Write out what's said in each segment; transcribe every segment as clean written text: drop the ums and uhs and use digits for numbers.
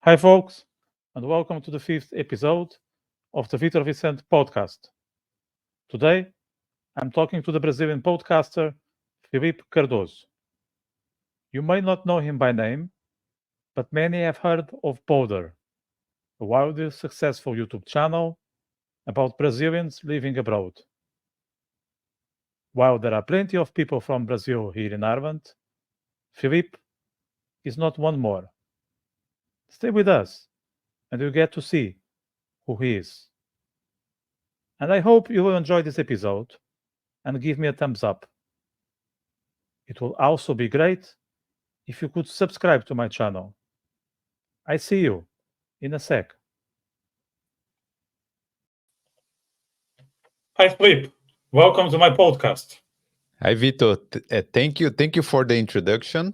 Hi, folks, and welcome to the fifth episode of the Vitor Vicente podcast. Today, I'm talking to the Brazilian podcaster Filipe Cardoso. You may not know him by name, but many have heard of Powder, a wildly successful YouTube channel about Brazilians living abroad. While there are plenty of people from Brazil here in Ireland, Filipe is not one more. Stay with us, and you'll get to see who he is. And I hope you will enjoy this episode and give me a thumbs up. It will also be great if you could subscribe to my channel. I see you in a sec. Hi, Flip. Welcome to my podcast. Hi, Vito. Thank you for the introduction.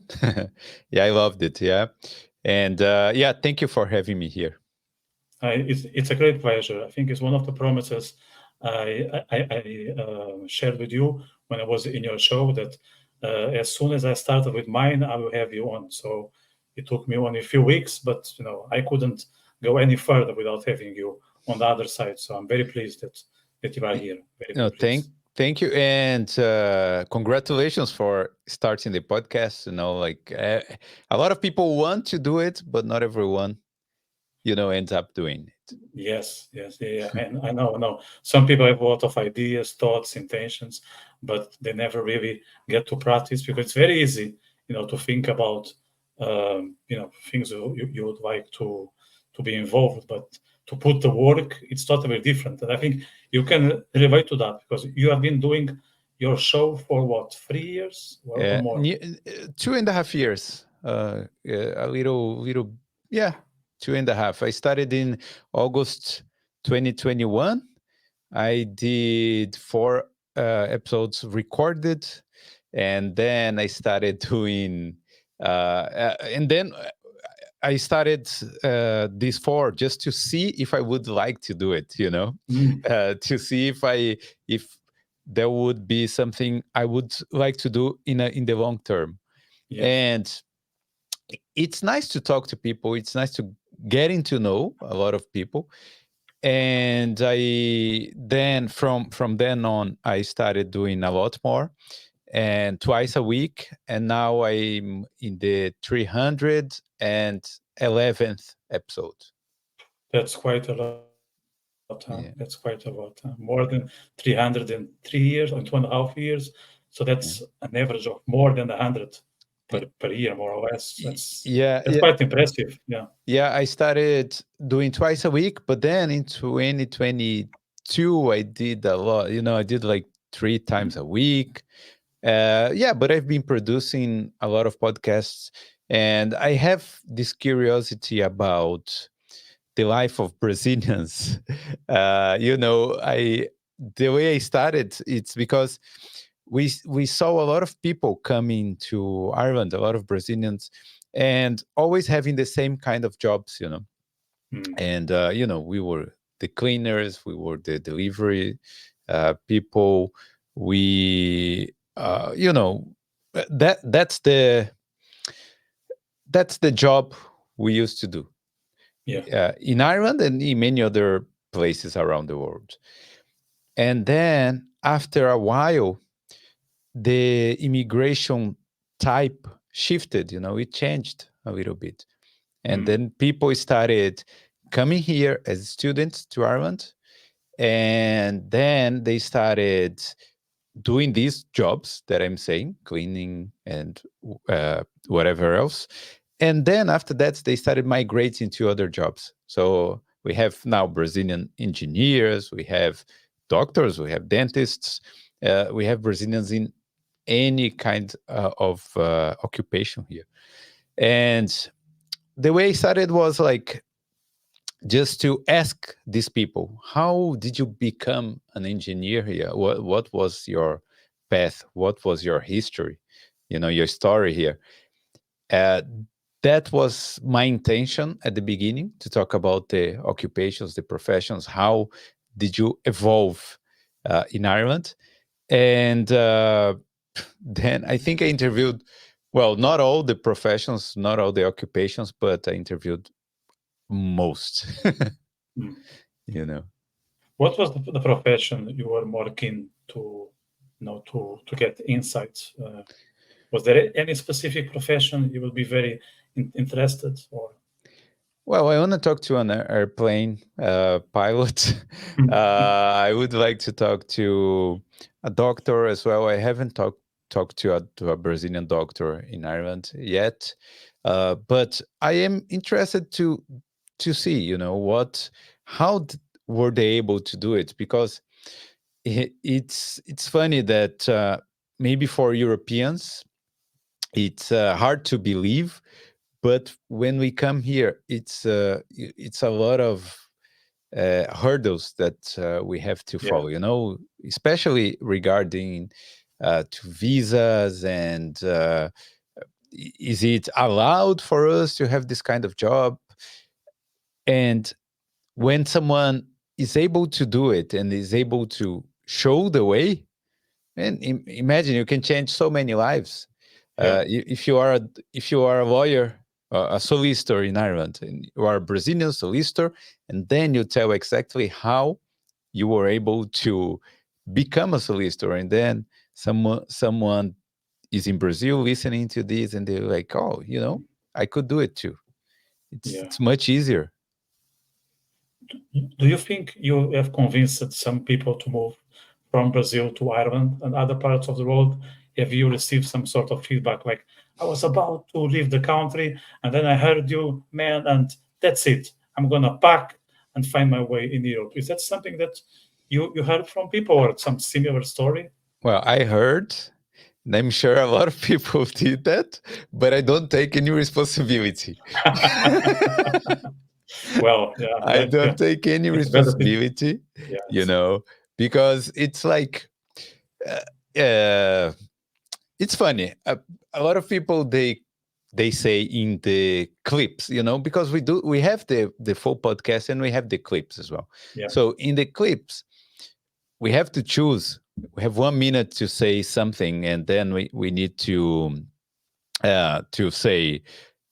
Yeah, I loved it. Yeah, and yeah, thank you for having me here. It's a great pleasure. I think it's one of the promises I shared with you when I was in your show that as soon as I started with mine, I will have you on. So it took me only a few weeks, but I couldn't go any further without having you on the other side. So I'm very pleased that you are Y- here. Very, No, very pleased. thank you, and congratulations for starting the podcast. Like a lot of people want to do it, but not everyone, ends up doing it. Yes, yeah. And I know. Some people have a lot of ideas, thoughts, intentions, but they never really get to practice because it's very easy, to think about, things you would like to be involved, but to put the work, it's totally different. And I think you can relate to that because you have been doing your show for what, 3 years or Yeah, more? 2.5 years. A little, yeah, 2.5. I started in August 2021. I did four episodes recorded, and then I started doing, and then I started these four just to see if I would like to do it. Mm, To see if there would be something I would like to do in the long term. yes, And it's nice to talk to people. It's nice to getting to know a lot of people. And I then from then on, I started doing a lot more and twice a week. And now I'm in the 311th episode. that's quite a lot. That's quite a lot. Yeah. More than 303 years or 2.5 years. So that's Yeah. an average of more than 100 Y- per year, more or less. Yeah, That's yeah, quite impressive. Yeah. yeah. I started doing twice a week, but then in 2022, I did a lot. I did like three times a week. Yeah, but I've been producing a lot of podcasts, and I have this curiosity about the life of Brazilians. I the way I started, it's because we saw a lot of people coming to Ireland, a lot of Brazilians, and always having the same kind of jobs. Mm, And we were the cleaners, we were the delivery people, we that's the job we used to do yeah. in Ireland and in many other places around the world. And then after a while, the immigration type shifted. It changed a little bit. And Mm, then people started coming here as students to Ireland. And then they started doing these jobs that I'm saying, cleaning and whatever else. And then after that, they started migrating to other jobs. So we have now Brazilian engineers, we have doctors, we have dentists, we have Brazilians in any kind of occupation here. And the way it started was like just to ask these people, how did you become an engineer here? What was your path? What was your history? Your story here. Uh, that was my intention at the beginning, to talk about the occupations, the professions. How did you evolve in Ireland? And then I think I interviewed, well, not all the professions, not all the occupations, but I interviewed most. Mm. you know. What was the profession you were more keen to, to get insights? Was there any specific profession you will be very interested or? Well, I want to talk to an airplane pilot. I would like to talk to a doctor as well. I haven't talked to a Brazilian doctor in Ireland yet, but I am interested to see, what how were they able to do it? Because it's funny that maybe for Europeans it's hard to believe, but when we come here, it's a lot of hurdles that we have to Yeah. follow. Especially regarding to visas and is it allowed for us to have this kind of job? And when someone is able to do it and is able to show the way, and imagine you can change so many lives. Yeah. If you are a lawyer, a solicitor in Ireland, and you are a Brazilian solicitor, and then you tell exactly how you were able to become a solicitor, and then someone is in Brazil listening to this, and they're like, "Oh, I could do it too." Yeah. It's much easier. Do you think you have convinced some people to move from Brazil to Ireland and other parts of the world? Have you received some sort of feedback like, I was about to leave the country and then I heard you, man, and that's it. I'm going to pack and find my way in Europe. Is that something that you heard from people or some similar story? Well, I heard, and I'm sure a lot of people did that, but I don't take any responsibility. Well, yeah, I yeah. don't take any It's better. responsibility, Yeah, you know, because it's like, uh, uh, it's funny. A lot of people they say in the clips, because we have the full podcast and we have the clips as well. yeah. So in the clips, we have to choose. We have 1 minute to say something, and then we need to say,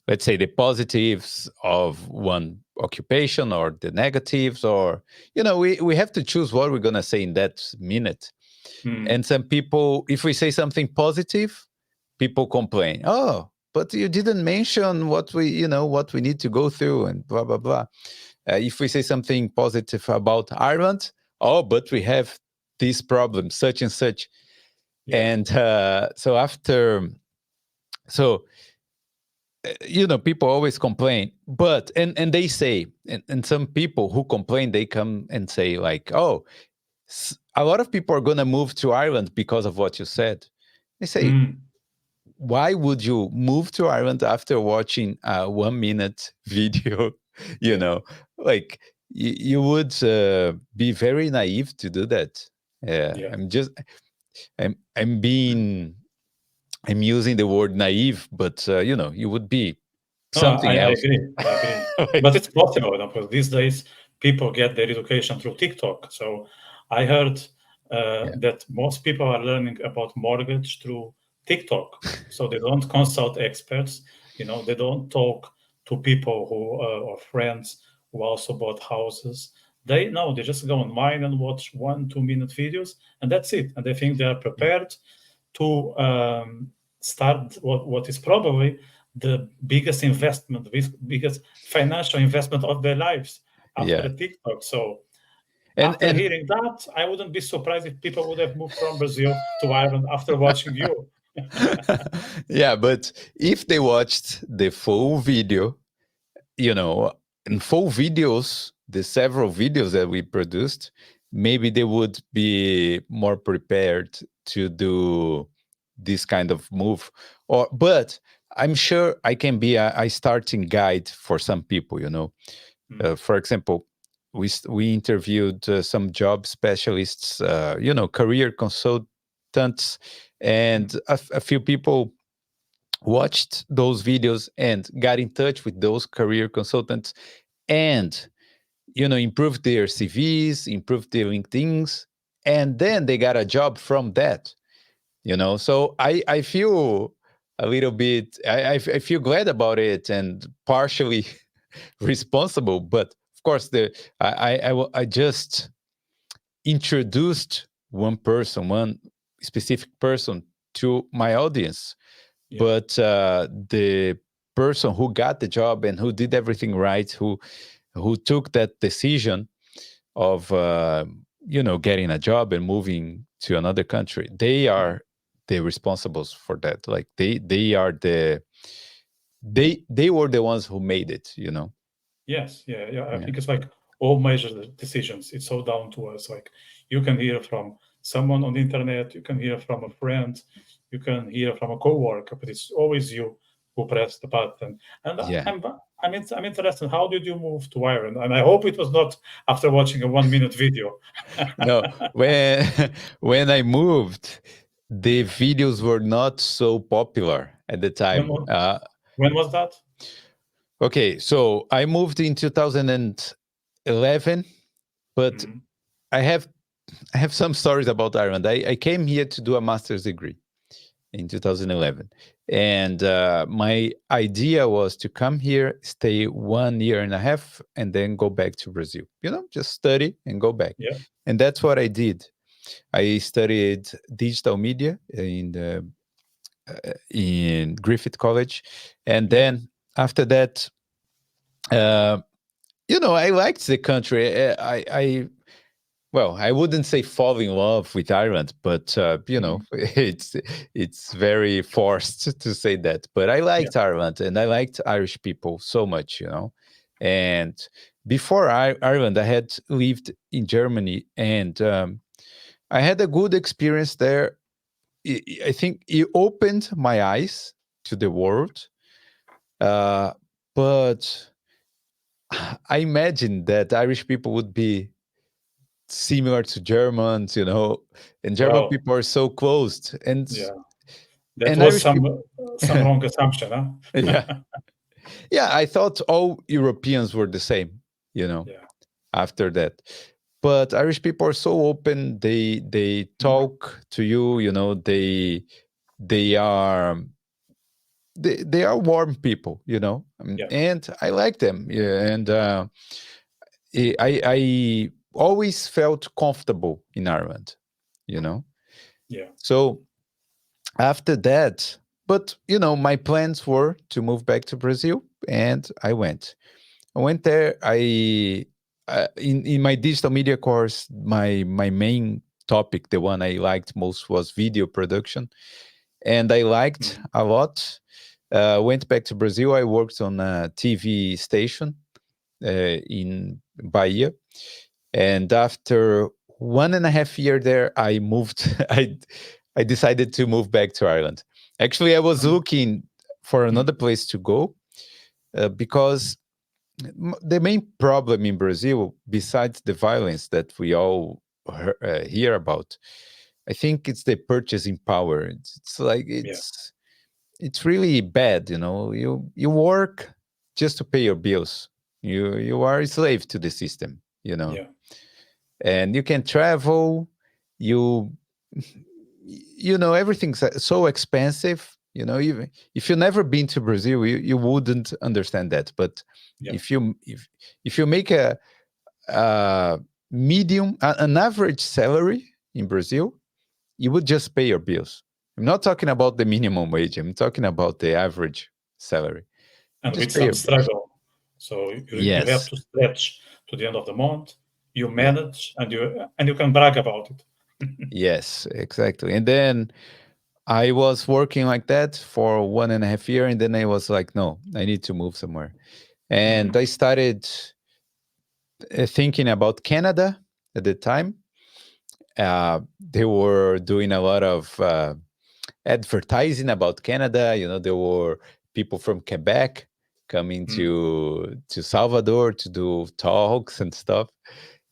let's say, the positives of one occupation or the negatives, or we have to choose what we're going to say in that minute. Mm, And some people, if we say something positive, people complain, oh, but you didn't mention what we need to go through and blah blah blah. If we say something positive about Ireland, oh, but we have this problem, such and such. yeah. And so people always complain, but and they say, and some people who complain, they come and say like, oh, a lot of people are going to move to Ireland because of what you said. They say, Mm, why would you move to Ireland after watching a 1 minute video? you yeah. know like you would be very naive to do that. Yeah, Yeah. I'm being, I'm using the word naive, but you would be No, something I else. agree. I agree. But Like, it's possible, because these days people get their education through TikTok. So I heard yeah, that most people are learning about mortgage through TikTok. So they don't consult experts. They don't talk to people who or friends who also bought houses. They just go online and watch 1 2 minute videos, and that's it. And they think they are yeah, prepared to start what is probably the biggest investment, biggest financial investment of their lives after yeah. a TikTok. So after And hearing that, I wouldn't be surprised if people would have moved from Brazil to Ireland after watching you. yeah, but if they watched the full video, you know, in full videos, the several videos that we produced, maybe they would be more prepared to do this kind of move. But I'm sure I can be a starting guide for some people. Mm, For example, we interviewed some job specialists, career consultants, and mm, a few people watched those videos and got in touch with those career consultants and improved their CVs, improved their LinkedIn's, and then they got a job from that. So I feel a little bit, I feel glad about it, and partially responsible. But of course, I just introduced one specific person to my audience, Yeah. but the person who got the job and who did everything right, who took that decision of getting a job and moving to another country, they Mhm. are the responsibles for that. Like they are they were the ones who made it. Yes, yeah, yeah. I Yeah. think it's like all major decisions. It's all down to us. Like you can hear from someone on the internet, you can hear from a friend, you can hear from a coworker, but it's always you who press the button. And Yeah. I'm interested. How did you move to Ireland? And I hope it was not after watching a 1 minute video. No, when when I moved, the videos were not so popular at the when time. wa- when was that? Okay, so I moved in 2011, but Mhm. I have I have some stories about Ireland. I came here to do a master's degree in 2011, and my idea was to come here, stay 1 year and a half, and then go back to Brazil. Just study and go back, Yeah, and that's what I did. I studied digital media in Griffith College, and yeah, then after that, uh, I liked the country. I wouldn't say fall in love with Ireland, but mhm, it's very forced to say that. But I yeah, liked Ireland, and I liked Irish people so much. And before Ireland, I had lived in Germany, and I had a good experience there. I think it opened my eyes to the world, uh, but I imagine that Irish people would be similar to Germans, and German well, people are so closed, and yeah. That and was Irish people, some wrong assumption, yeah, huh? yeah. I thought all Europeans were the same. Yeah. After that, but Irish people are so open. They Mhm. talk to you. They are they are warm people. Yeah, And I like them. Yeah, and I always felt comfortable in Ireland. yeah. So after that, but my plans were to move back to Brazil, and I went there. In my digital media course, my main topic, the one I liked most, was video production, and I liked Mhm. a lot. Went back to Brazil. I worked on a TV station in Bahia, and after 1.5 year there, I moved. I decided to move back to Ireland. Actually, I was Um, looking for mm, another place to go because the main problem in Brazil, besides the violence that we all hear about, I think it's the purchasing power. It's like yeah, it's really bad. You work just to pay your bills. You are a slave to the system. yeah, And you can travel. You everything's so expensive. Even if you've never been to Brazil, you wouldn't understand that. But yeah, if you make a an average salary in Brazil, you would just pay your bills. I'm not talking about the minimum wage. I'm talking about the average salary. You and with just pay some your bills. struggle. So you have Yes. to stretch to the end of the month. You Yeah. manage, and you can brag about it. Yes, exactly. And then I was working like that for 1.5 year, and then I was like, no, I need to move somewhere. And Mhm, I started thinking about Canada at the time. They were doing a lot of advertising about Canada. There were people from Quebec coming mhm, to Salvador to do talks and stuff.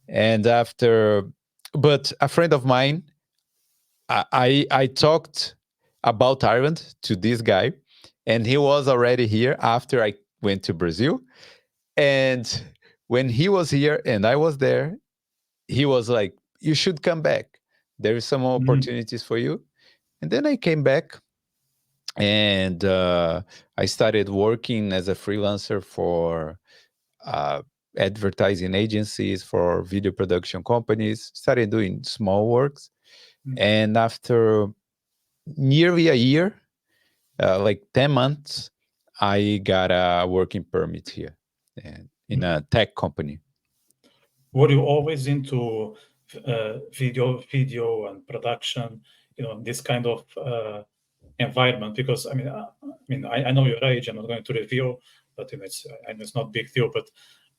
And but a friend of mine, I talked about Ireland to this guy, and he was already here after I went to Brazil. And when he was here and I was there, he was like, "You should come back. There is some mhm, opportunities for you." And then I came back, and I started working as a freelancer for uh, advertising agencies, for video production companies, started doing small works. Mm, And after nearly a year, like 10 months, I got a working permit here and in mm. a tech company. Were you always into video and production? This kind of environment? Because I know your age. I'm not going to reveal, but I know it's not big deal. But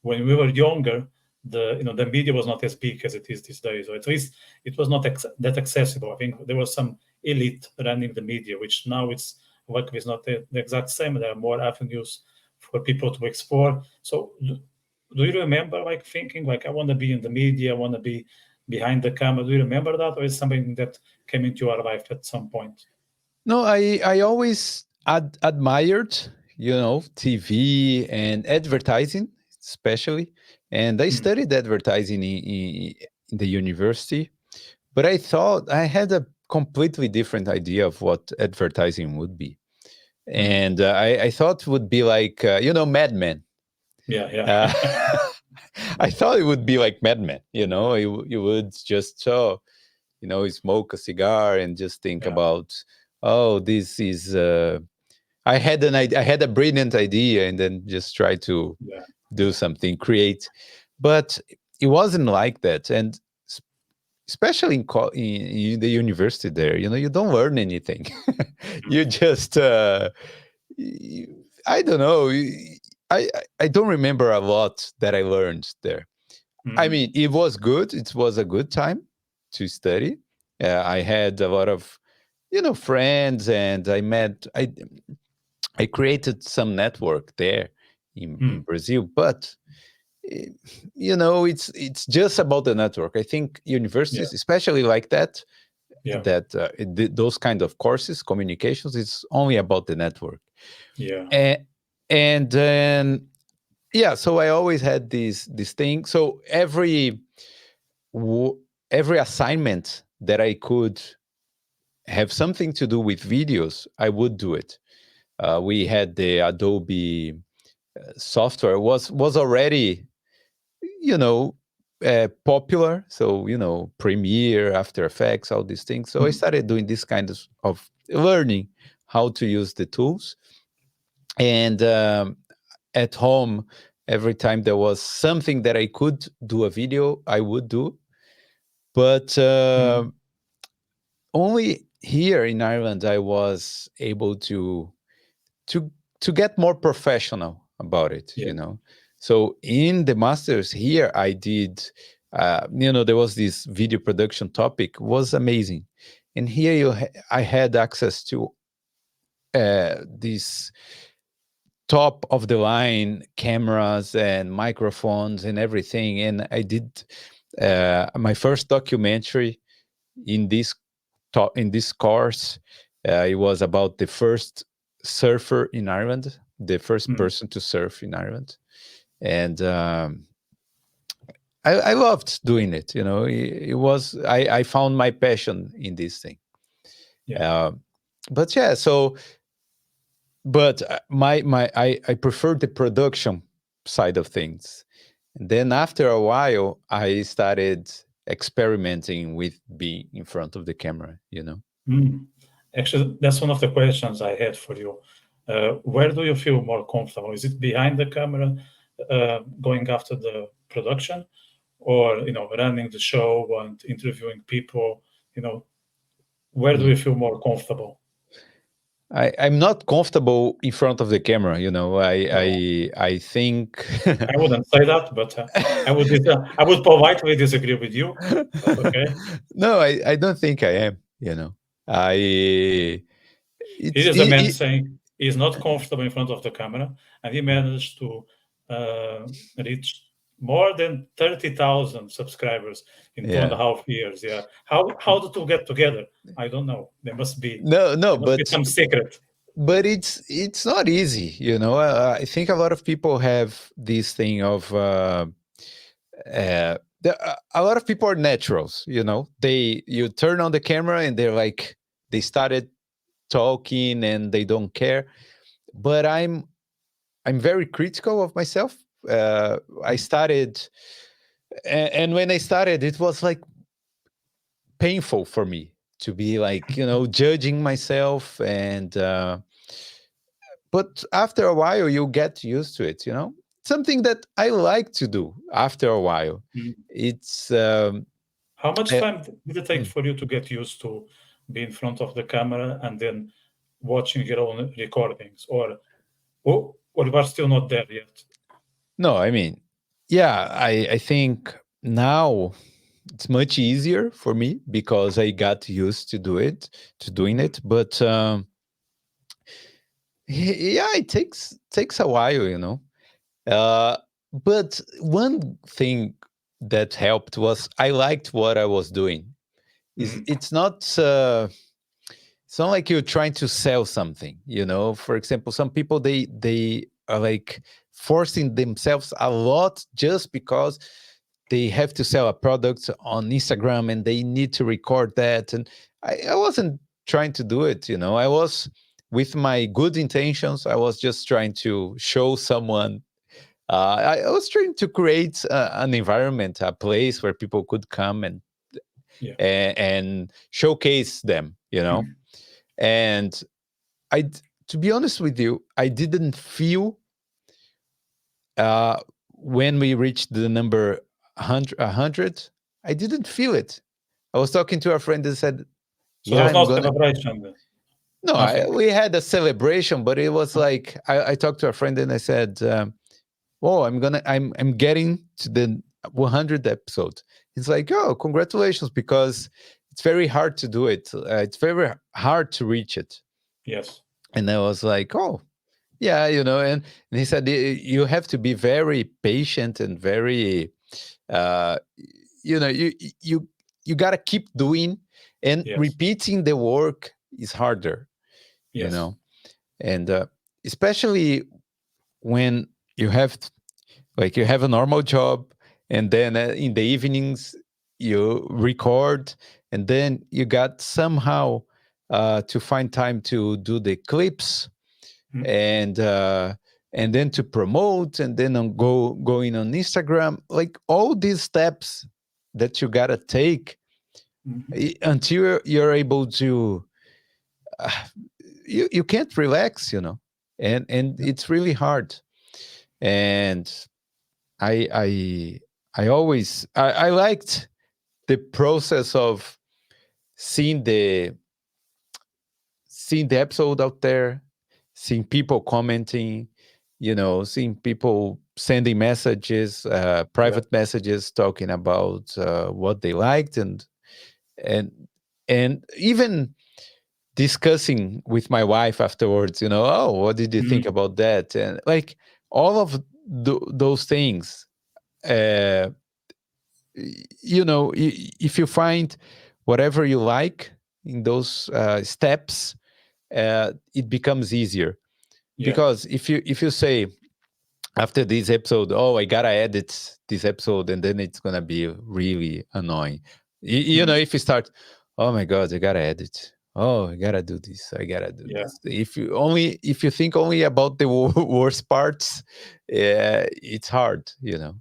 when we were younger, the media was not as big as it is these days, or at least it was not that accessible. I think there was some elite running the media, which now it's like it's not the exact same. There are more avenues for people to explore. So do you remember like thinking like I want to be in the media, I want to be behind the camera? Do you remember that, or is something that came into your life at some point? No, I always admired, TV and advertising, especially. And I Mm, studied advertising in the university, but I thought I had a completely different idea of what advertising would be. mm. And I thought it would be like, Mad Men. Yeah, Uh, yeah. I thought it would be like Mad Men, you would just smoke a cigar and just think Yeah, about, oh, this is. I had a brilliant idea, and then just try to yeah, do yeah. something, create, but it wasn't like that. And s- especially in the university there, you don't learn anything. Mm, You just y- I don't know. I don't remember a lot that I learned there. I mm, mean, it was good. It was a good time to study. I had a lot of, friends, and I created some network there in mm. Brazil. But eh, it's just about the network. I think Yeah, universities, especially like that, yeah, those kind of courses, communications, it's only about the network. yeah. And and then, yeah, so I always had this thing. So w- every assignment that I could have something to do with videos, I would do it. We had the Adobe software was already, you know popular. So, Premiere, After Effects, all these things. So I Mm, started doing this kind of learning how to use the tools. And at home, every time there was something that I could do a video, I would do. But mm. only here in Ireland I was able to to get more professional about it. Yeah. So in the masters here, I did. There was this video production topic, was amazing, and here I had access to these top of the line cameras and microphones and everything. And I did my first documentary in this course. It was about the first surfer in Ireland, the first Mm, person to surf in Ireland. And I loved doing it. It was, I found my passion in this thing. yeah. uh, but yeah, so, but I prefer the production side of things. And then after a while, I started experimenting with being in front of the camera. Mm. Actually, that's one of the questions I had for you. Where do you feel more comfortable? Is it behind the camera, going after the production, or running the show and interviewing people? You know, where do you feel more comfortable? I'm not comfortable in front of the camera. No, I think. I wouldn't say that, but I would politely disagree with you. But okay, No, I don't think I am. I here it's is a man saying he's not comfortable in front of the camera, and he managed to reach more than 30,000 subscribers in two and a yeah. half years. Yeah, how the two get together? I don't know. No, There must be but some secret. it's not easy. I think a lot of people have this thing of a lot of people are naturals. You turn on the camera and they're like, they started talking and they don't care. But I'm very critical of myself. I started, and when I started, it was like painful for me to be like, judging myself. And but after a while you get used to it, something that I like to do after a while. Mm. It's How much uh, time did it take mm, for you to get used to be in front of the camera and then watching your own recordings, or you are still not there yet? no, I mean, yeah, I think now it's much easier for me because I got used to doing it. But yeah, it takes a while, Uh, but one thing that helped was I liked what I was doing. Is Mhm. it's not like you're trying to sell something. For example, some people they are like forcing themselves a lot just because they have to sell a product on Instagram and they need to record that. And I wasn't trying to do it. I was with my good intentions. I was just trying to show someone. I was trying to create an environment, a place where people could come Yeah. and showcase them. And to be honest with you, I didn't feel uh, when we reached the number 100. I didn't feel it. I was talking to a friend and said, So there "Yeah, was I'm no gonna." celebration then? No, Nothing. we had a celebration, but it was like I talked to a friend and I said, "Oh, I'm getting to the 100th episode." He's like, "Oh, congratulations!" Because it's very hard to do it. It's very hard to reach it. Yes. And I was like, "Oh, yeah, and he said you have to be very patient and very, uh, you know, you you gotta keep doing, and Yes. repeating the work is harder, you Yes. know, and especially when you have like you have a normal job, and then in the evenings you record, and then you got somehow to find time to do the clips, Mm. and then to promote, and then going on Instagram, like all these steps that you gotta take Mhm. until you're able to uh, you can't relax, and Yeah. it's really hard. And I always I liked the process of seeing the seeing the episode out there, seeing people commenting, seeing people sending messages, Yeah. private messages, talking about what they liked, and and even discussing with my wife afterwards. Oh, what did you think Mhm. about that? And like all of those things. Uh, if you find whatever you like in those steps, it becomes easier. Yeah. Because if you say after this episode, oh, I gotta edit this episode, and then it's gonna be really annoying. Mhm. If you start, oh my god, I gotta edit, oh, I gotta do this, I gotta do Yeah. this, if you think only about the worst parts, it's hard. Yeah.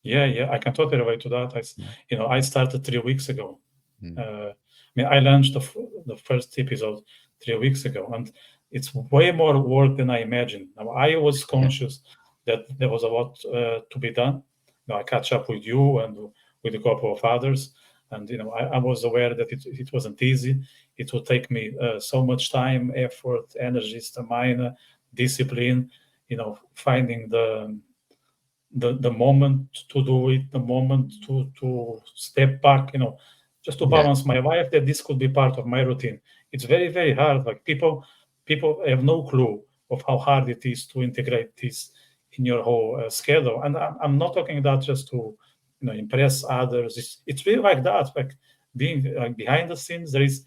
Yeah. I can totally relate to that. Mm, I started 3 weeks ago. mm, I launched the first episode 3 weeks ago, and it's way more work than I imagined. Now, I was yeah, conscious that there was a lot to be done. I catch up with you and with a couple of others, and I was aware that it wasn't easy. It would take me so much time, effort, energy, stamina, discipline. Finding the moment to do it, the moment to step back, just to yeah, balance my life, that this could be part of my routine. It's very, very hard. Like people have no clue of how hard it is to integrate this in your whole schedule. And I'm not talking that just to impress others. It's really like that. Like being like behind the scenes, there is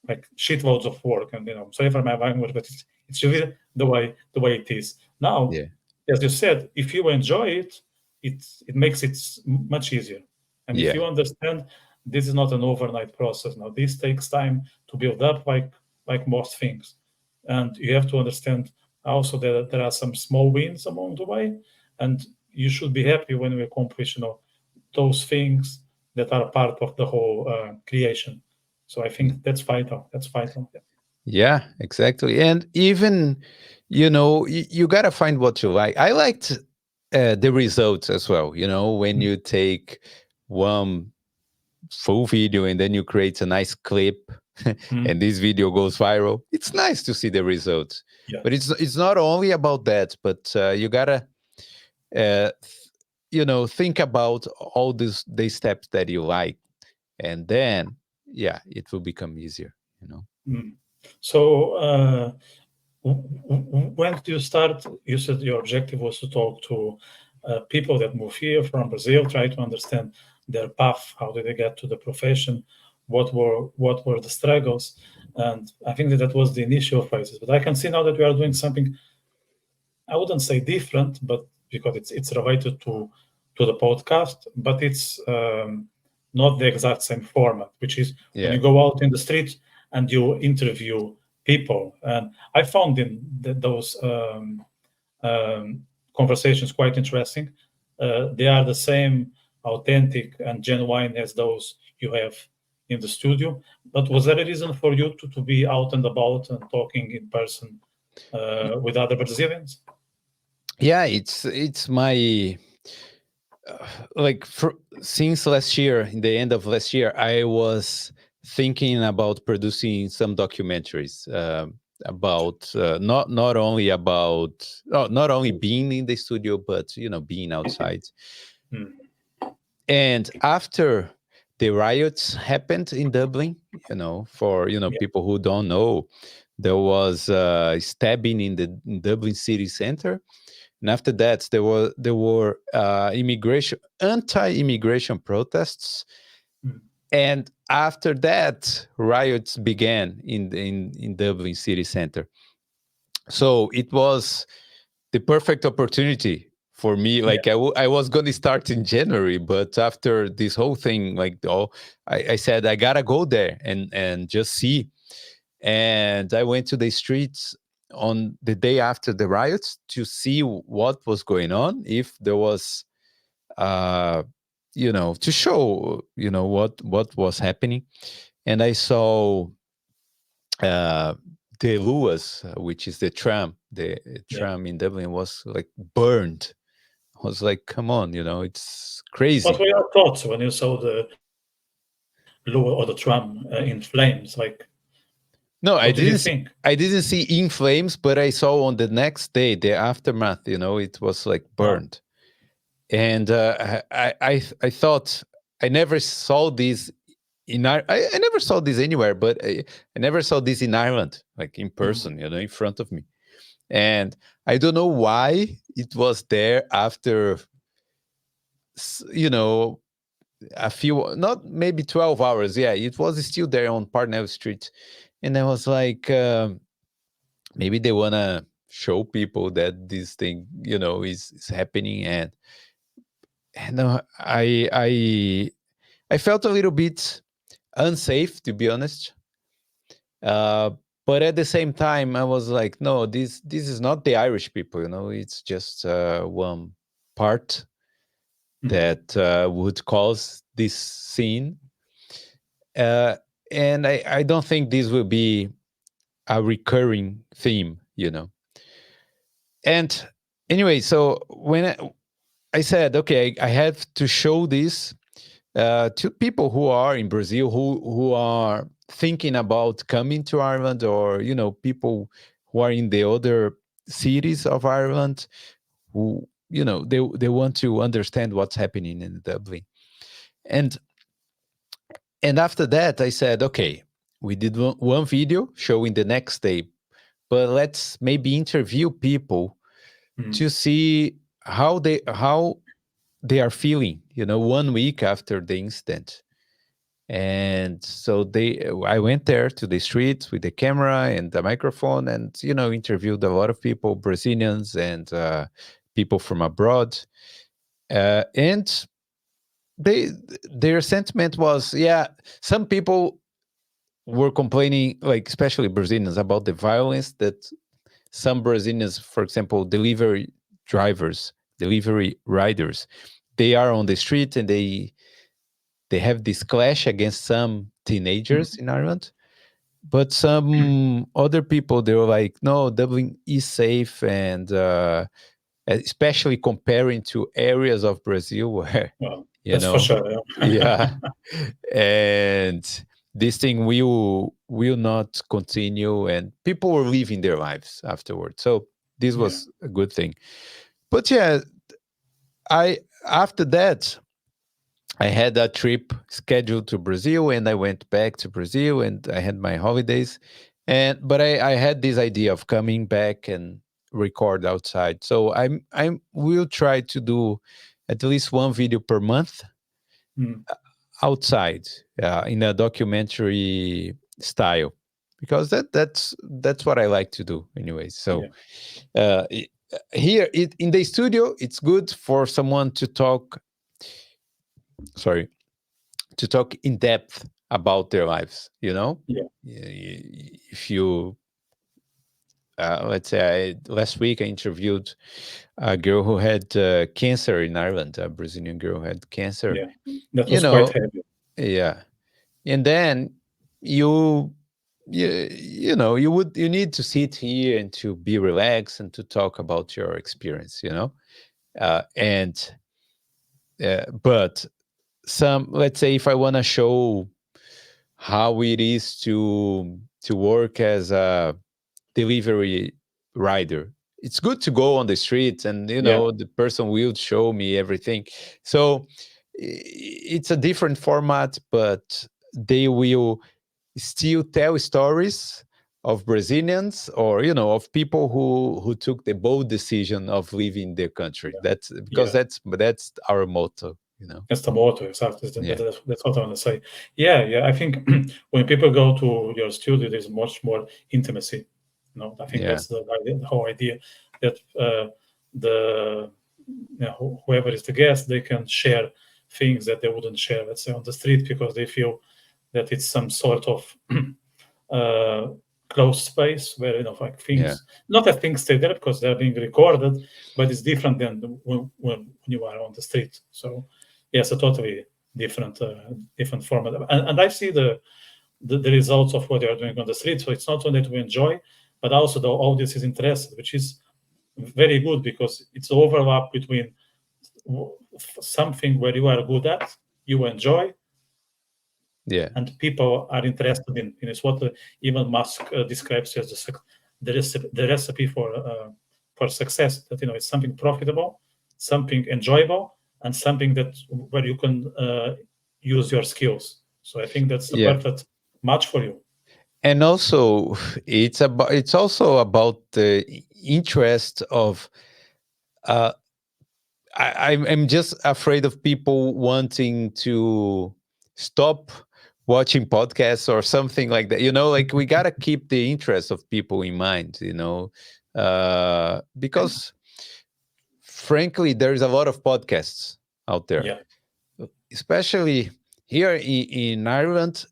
like shitloads of work, and sorry for my language, but it's really the way it is now. yeah, As you said, if you enjoy it, it makes it much easier. And if yeah, you understand, this is not an overnight process. Now this takes time to build up, like most things. And you have to understand also that there are some small wins along the way, and you should be happy when we accomplish, those things that are part of the whole creation. So I think that's vital. That's vital. Yeah. Yeah, exactly. And even, you got to find what you like. I liked the results as well. When you take one full video and then you create a nice clip Mm. and this video goes viral, it's nice to see the results. Yeah. But it's not only about that, but you got to, think about all these steps that you like. And then, yeah, it will become easier. Mm. So when did you start? You said your objective was to talk to people that move here from Brazil, try to understand their path, how did they get to the profession, what were the struggles, and I think that was the initial phases. But I can see now that we are doing something, I wouldn't say different, but because it's related to the podcast, but it's not the exact same format, which is when Yeah. you go out in the street and you interview people. And I found in those um, conversations quite interesting. They are the same authentic and genuine as those you have in the studio. But was there a reason for you to be out and about and talking in person with other Brazilians? Yeah, it's my like since last year, in the end of last year, I was thinking about producing some documentaries about not only about not only being in the studio, but being outside. Mm, And after the riots happened in Dublin, for yeah. people who don't know, there was stabbing in the Dublin city center. And after that, there were anti-immigration protests, Mm, and after that, riots began in Dublin city center. So it was the perfect opportunity for me. yeah. Like I was going to start in January, but after this whole thing, like I said I gotta go there and just see. And I went to the streets on the day after the riots to see what was going on, if there was, uh, to show, what was happening. And I saw uh, the Luas, which is the Yeah. tram in Dublin was like burned. I was like, come on, it's What crazy. were your thoughts when you saw the Lua or the tram in flames? Like, No, what did you think? I didn't see in flames, but I saw on the next day the aftermath. It was like Uh, burned. And I thought I never saw this I never saw this anywhere, but I never saw this in Ireland, like in mm, person, in front of me. And I don't know why it was there after, you know, a few, not maybe 12 hours. Yeah, it was still there on Parnell Street. And I was like, maybe they want to show people that this thing, is happening. And I felt a little bit unsafe, to be honest. Uh, but at the same time, I was like, no, this is not the Irish people. It's just one part mm, that would cause this scene. Uh, and I don't think this will be a recurring theme. And anyway, so when I said, okay, I have to show this to people who are in Brazil, who are thinking about coming to Ireland, or people who are in the other cities of Ireland, who they want to understand what's happening in Dublin. And after that, I said, okay, we did one video showing the next day, but let's maybe interview people mm. to see how they are feeling, 1 week after the incident. And so I went there to the streets with the camera and the microphone, and interviewed a lot of people, Brazilians and people from abroad. And they their sentiment was, yeah, some people were complaining, like especially Brazilians, about the violence that some Brazilians, for example, delivery drivers, delivery riders. They are on the street and they have this clash against some teenagers Mm. in Ireland. But some other people, they were like, no, Dublin is safe, and especially comparing to areas of Brazil where, Well, you that's for know, sure. yeah, Yeah. and this thing will not continue, and people were living their lives afterwards. So this Yeah. was a good thing. But yeah, I after that I had a trip scheduled to Brazil, and I went back to Brazil, and I had my holidays, and but I had this idea of coming back and record outside. So I will try to do at least one video per month Mm. outside, in a documentary style, because that's what I like to do anyway. So Yeah. uh, i- here in the studio, it's good for someone to talk. Sorry, to talk in depth about their lives. You know, Yeah. if you let's say last week I interviewed a girl who had cancer in Ireland, a Brazilian girl who had cancer. Yeah. That You was quite know, heavy. yeah, and then you you know you need to sit here and to be relaxed and to talk about your experience. And but some, let's say, if I want to show how it is to work as a delivery rider, it's good to go on the streets, and Yeah. the person will show me everything. So it's a different format, but they will still tell stories of Brazilians, or of people who took the bold decision of leaving their country. Yeah. That's because Yeah. that's our motto. That's the motto, exactly. Yeah, That's what I want to say. Yeah, yeah. I think when people go to your studio, there's much more intimacy. I think yeah, that's the whole idea that the whoever is the guest, they can share things that they wouldn't share, let's say, on the street, because they feel that it's some sort of uh, closed space where like yeah, things, not that things stay there because they're being recorded, but it's different than when you are on the street. So yes, a totally different format, and I see the results of what they are doing on the street. So it's not only that we enjoy, but also the audience is interested, which is very good because it's overlap between something where you are good at, you enjoy, yeah, and people are interested in. It's what Elon Musk describes as the recipe for success. That it's something profitable, something enjoyable, and something that where you can use your skills. So I think that's the yeah. perfect match for you. And also, it's also about the interest of. Uh, I'm just afraid of people wanting to stop watching podcasts or something like that. Like we gotta keep the interest of people in mind. Because frankly, there's a lot of podcasts out there, Yeah, especially here in Ireland.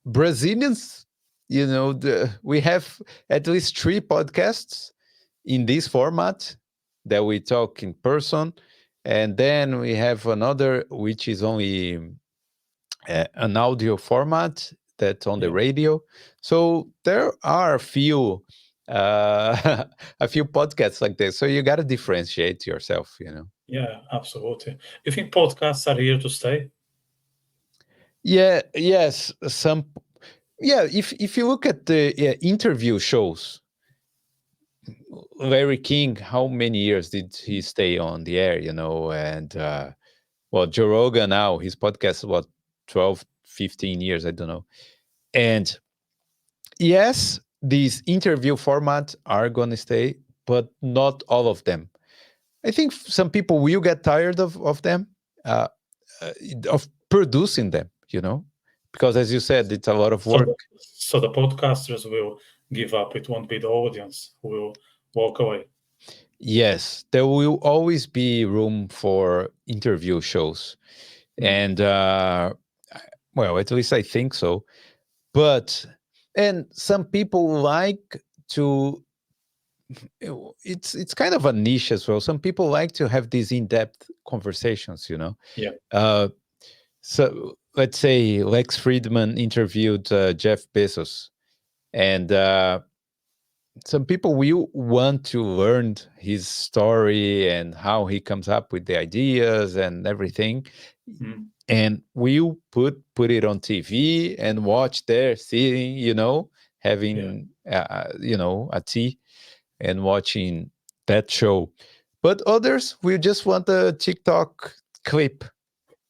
Brazilians, we have at least three podcasts in this format that we talk in person. And then we have another, which is only an audio format that's on the yeah, radio. So there are a few, a few podcasts like this. So you got to differentiate yourself. yeah, absolutely. You think podcasts are here to stay? Yeah, yes. Yeah, if you look at the interview shows, Larry King, how many years did he stay on the air? And well, Joe Rogan now, his podcast, what, 12, 15 years, I don't know. And yes, these interview formats are going to stay, but not all of them. I think some people will get tired of them, uh, uh, of producing them, because as you said, it's a lot of So work. the podcasters will give up. It won't be the audience who will walk away. Yes, there will always be room for interview shows. Mm. And well, at least I think so. But and some people like to it's kind of a niche as well. Some people like to have these in-depth conversations, you know. Yeah. uh, so let's say Lex Friedman interviewed Jeff Bezos, and some people will want to learn his story and how he comes up with the ideas and everything, Mm. and we'll put it on TV and watch there sitting, you know, Yeah. having you know, a tea and watching that show. But others will just want a TikTok clip,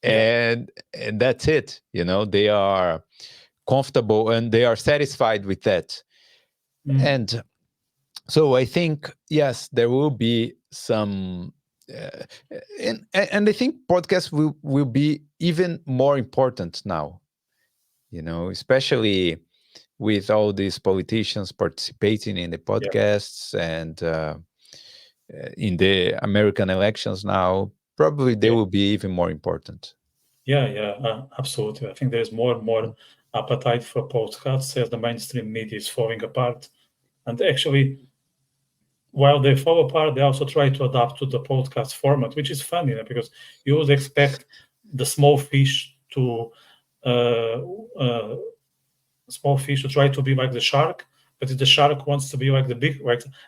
Yeah. and that's it. You know, they are comfortable and they are satisfied with that. Mm. And so I think, yes, there will be some uh, and I think podcasts will be even more important now, you know, especially with all these politicians participating in the Yeah. podcasts, and in the American elections now, probably they Yeah. will be even more important. Yeah. Yeah. Absolutely. I think there's more and more appetite for podcasts as the mainstream media is falling apart. And actually, while they fall apart, they also try to adapt to the podcast format, which is funny, because you would expect the uh, uh, small fish to try to be like the shark, but the shark wants to be like the big,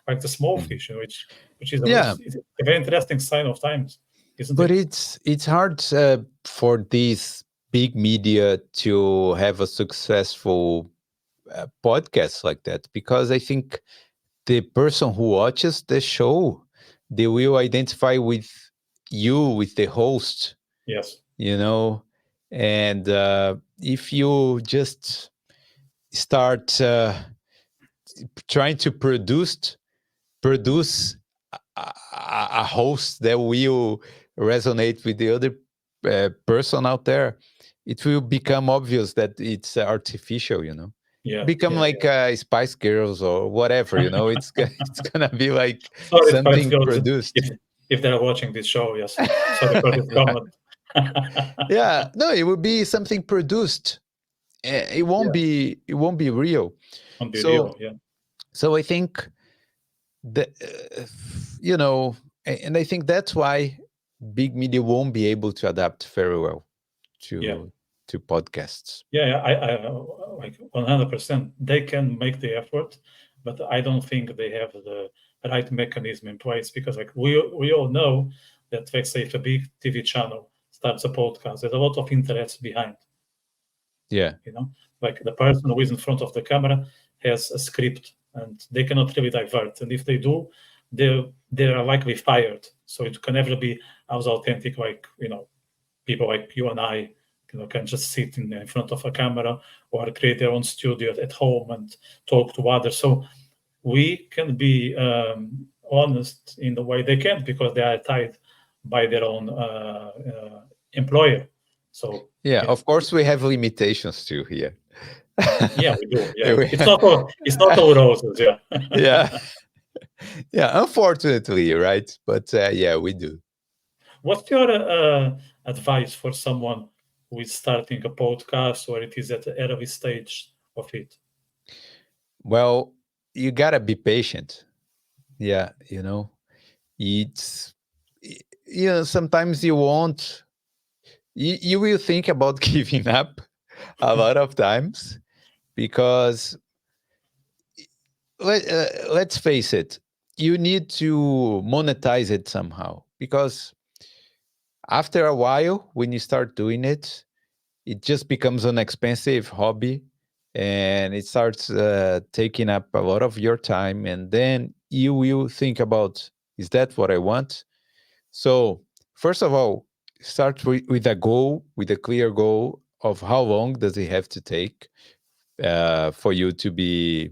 like the small Mhm. fish, which is Yeah, it's a very interesting sign of times, isn't but it? it's hard for these big media to have a successful podcast like that, because I think the person who watches the show, they will identify with you, with the host, Yes. you know. And if you just start trying to produce a host that will resonate with the other person out there, it will become obvious that it's artificial, you know. Yeah. Become Yeah. like Spice Girls or whatever, you know. It's it's gonna be like Sorry, Spice something Girls, produced. if they're watching this show, yes. Sorry for this Yeah, comment. yeah. No, it will be something produced. Yeah, It won't be real. on So video. Yeah, so I think the you know, and I think that's why big media won't be able to adapt very well yeah, to podcasts. yeah. I like 100%. They can make the effort, but I don't think they have the right mechanism in place, because like we all know that, let's say, if a big TV channel starts a podcast, there's a lot of interest behind. Yeah, Like the person who is in front of the camera has a script, and they cannot really divert. And if they do, they are likely fired. So it can never be as authentic, like people like you and I, can just sit in front of a camera or create their own studio at home and talk to others. So we can be honest in the way they can't, because they are tied by their own employer. So yeah. yeah, Of course, we have limitations too here. yeah, we do. Yeah, We- it's not all roses. Yeah. yeah, yeah. Unfortunately, right? But yeah, we do. What's your advice for someone who is starting a podcast, or it is at the early stage of it? Well, you gotta be patient. Yeah, you know, it's you know, sometimes you won't. You will think about giving up a lot of times, because let's face it, you need to monetize it somehow, because after a while, when you start doing it, it just becomes an expensive hobby, and it starts taking up a lot of your time, and then you will think about, is that what I want? So first of all, start with a goal, with a clear goal of how long does it have to take for you to be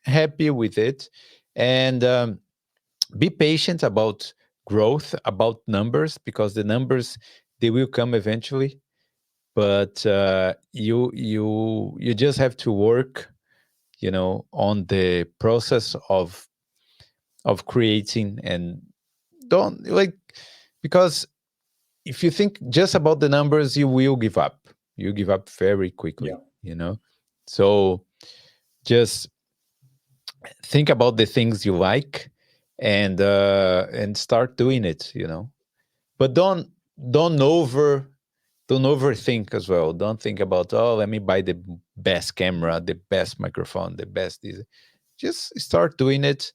happy with it. And be patient about growth, about numbers, because the numbers, they will come eventually. But you just have to work, you know, on the process of creating. And don't like, because if you think just about the numbers, you will give up. You give up very Yeah. quickly, you know. So just think about the things you like, and start doing it, but don't over don't overthink as well. Don't think about, oh, let me buy the best camera, the best microphone, the best this. Just start doing it,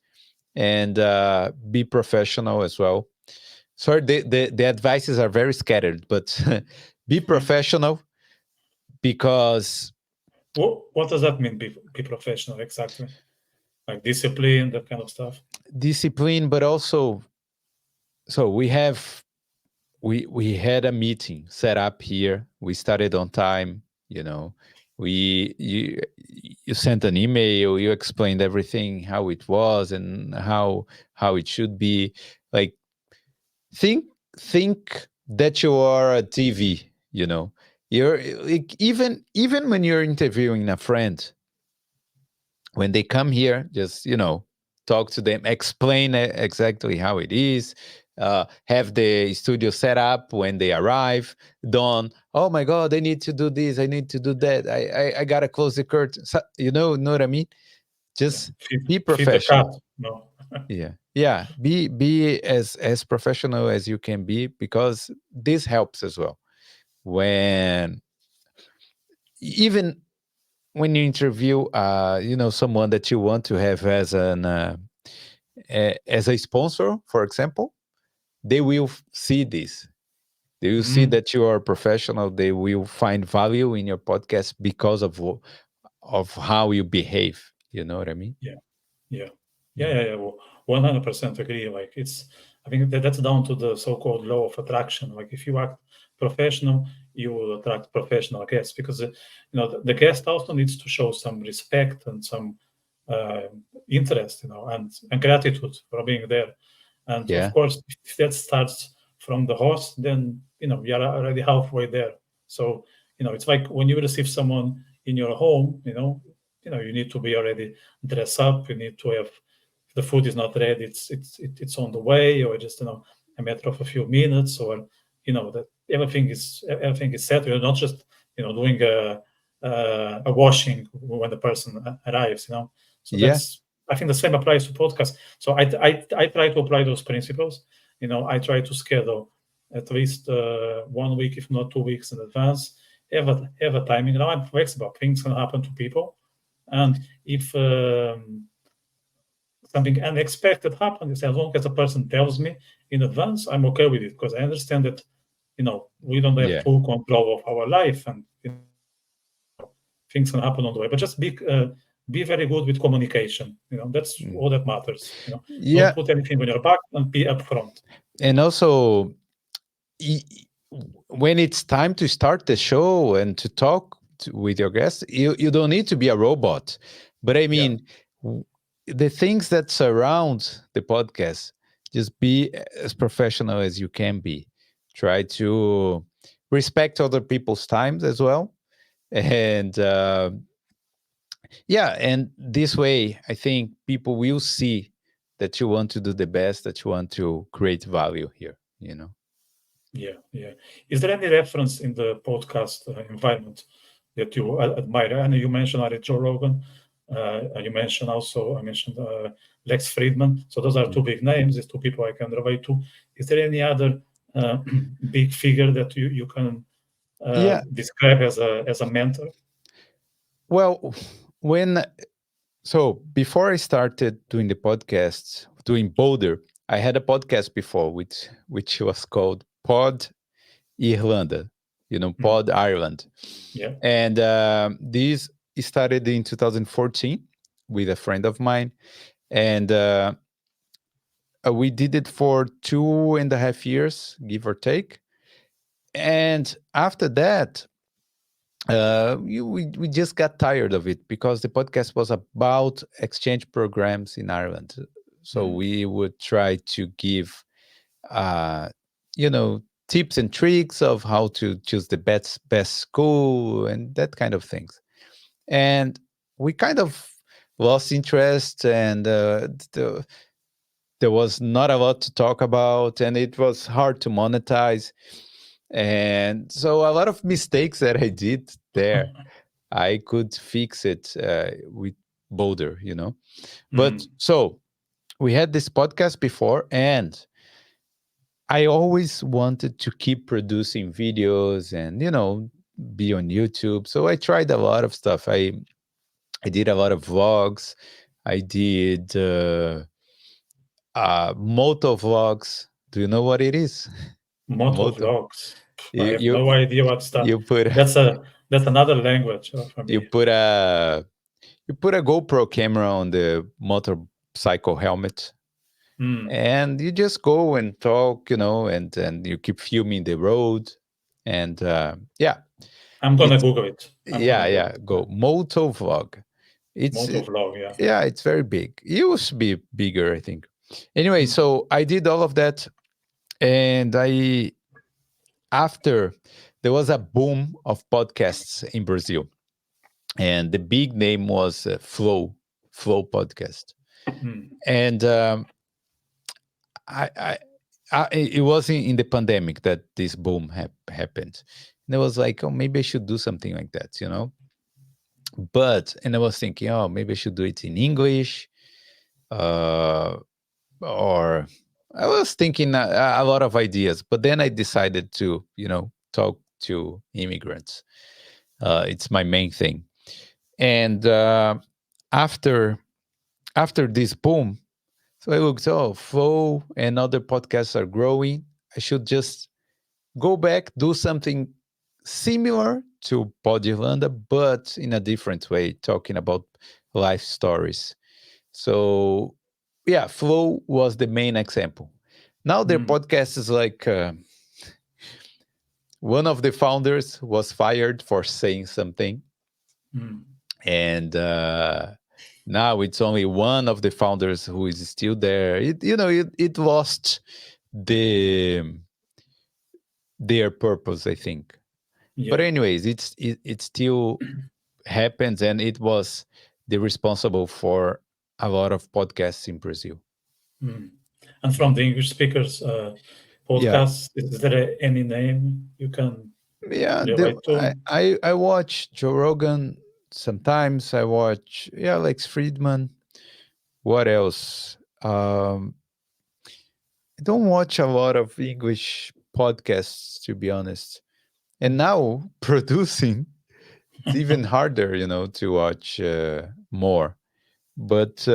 and be professional as well. Sorry, the advices are very scattered, but be professional, because What does that mean? Be professional exactly? Like discipline, that kind of stuff. discipline, but also, so we had a meeting set up here. We started on time. We you sent an email. You explained everything, how it was, and how it should be. Like, think think that you are a TV. You're like, even when you're interviewing a friend, when they come here, just talk to them, explain exactly how it is, have the studio set up when they arrive. Don't, oh my god, I need to do this, I need to do that, I gotta close the curtain. So, know what I mean? Yeah. Just be Feed the cat. professional. No. Yeah, be as professional as you can be, because this helps as well. When Even when you interview someone that you want to have as a sponsor, for example, they will see this. They will see Mm, that you are a professional. They will find value in your podcast because of how you behave. You know what I mean? yeah. Yeah. Yeah, Yeah. yeah, yeah. Well, 100% agree. Like I think that's down to the so-called law of attraction. Like if you act professional, you will attract professional guests because the guest also needs to show some respect and some uh, interest, and gratitude for being there. And of Yeah. course, if that starts from the host, then you're already halfway there. So it's like when you receive someone in your home, you need to be already dress up. You need to have, if the food is not ready, it's on the way, or just a matter of a few minutes, or that everything is set. You're not just doing a washing when the person arrives. So Yeah. that's, I think the same applies to podcasts. So I try to apply those principles. I try to schedule at least 1 week, if not 2 weeks in advance. Have a timing. Now I'm flexible. Things can happen to people, and if something unexpected happens, as long as the person tells me in advance, I'm okay with it because I understand that we don't have Yeah. full control of our life, and things can happen on the way. But just be very good with communication. That's Mm. all that matters. Don't Yeah. put anything on your back and be upfront. And also, y- when it's time to start the show and to talk with your guests, you don't need to be a robot. But I Yeah, mean, the things that surround the podcast, just be as professional as you can be. Try to respect other people's times as well. And yeah, and this way, I think people will see that you want to do the best, that you want to create value here. yeah, yeah. Is there any reference in the podcast environment that you admire? I know you mentioned already Joe Rogan. You mentioned also, I mentioned Lex Friedman. So those are two big names. These two people I can relate to. Is there any other uh, big figure that you can Yeah. describe as a mentor? Well, when so before I started doing the podcasts, doing Boulder, I had a podcast before, which was called Pod Irlanda, Mm, Pod Ireland, yeah. and this started in 2014 with a friend of mine, and we did it for 2.5 years, give or take, and after that, we just got tired of it because the podcast was about exchange programs in Ireland. So Mm, we would try to give, uh, you know, tips and tricks of how to choose the best school and that kind of things. And we kind of lost interest, and there was not a lot to talk about, and it was hard to monetize. And so a lot of mistakes that I did there, I could fix it bolder, you know. But Mm. so we had this podcast before, and I always wanted to keep producing videos and, you know, be on YouTube. So I tried a lot of stuff. I did a lot of vlogs. I did moto vlogs. Do you know what it is? Moto. Motovlogs. I You have you no idea what's that. you put That's another language for you me. put a you put a GoPro camera on the motorcycle helmet, Mm. and you just go and talk, you know, and you keep filming the road, and yeah, I'm gonna it's Google it. I'm yeah, gonna Google yeah, it. go moto vlog. It's Motovlog, yeah. yeah, it's very big. It used to be bigger, I think. Anyway, Mm. so I did all of that, and I after there was a boom of podcasts in Brazil, and the big name was Flow podcast, Mm. and I it was in the pandemic that this boom happened, and I was like, oh, maybe I should do something like that, you know. But and I was thinking, oh, maybe I should do it in English, uh, or I was thinking a lot of ideas, but then I decided to, you know, talk to immigrants. It's my main thing, and after after this boom, so I looked, oh, Flow and other podcasts are growing. I should just go back, do something similar to Podilanda, but in a different way, talking about life stories. So, yeah, Flow was the main example. Now their Mm. podcast is like one of the founders was fired for saying something, Mm. and now it's only one of the founders who is still there. It, you know, it lost the their purpose, I think. But Yeah. anyways, it still happens, and it was the responsible for a lot of podcasts in Brazil. Mm. And from the English speakers Yeah, podcast, is there any name you can yeah. relate to? I watch Joe Rogan sometimes. I watch, yeah, Alex Friedman. What else? I don't watch a lot of English podcasts, to be honest. And now producing, it's even harder, you know, to watch more. But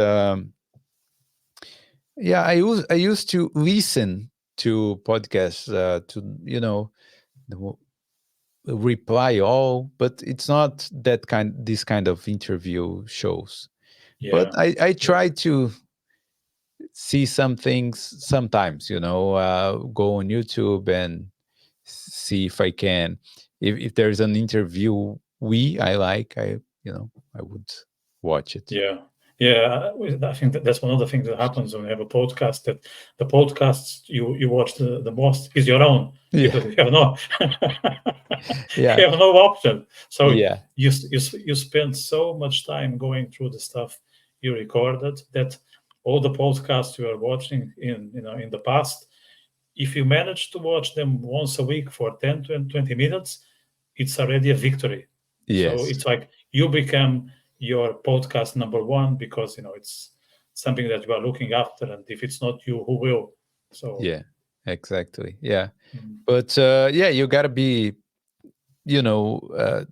yeah, I used to listen to podcasts to, you know, the reply all, but it's not that kind this kind of interview shows. But Yeah. I Yeah. try to see some things sometimes, you know, go on YouTube and see if I can, if there's an interview we I like, I, you know, I would watch it. Yeah, yeah. I think that's one of the things that happens when you have a podcast. That the podcasts you watch the most is your own Yeah, because you have no yeah, you have no option. So yeah, you spend so much time going through the stuff you recorded that all the podcasts you are watching in the past, if you manage to watch them once a week for 10 to 20 minutes, it's already a victory. So yes, it's like you become your podcast number one because it's something that you are looking after, and if it's not you, who will? So yeah, exactly, yeah. mm, But yeah, you gotta be, you know,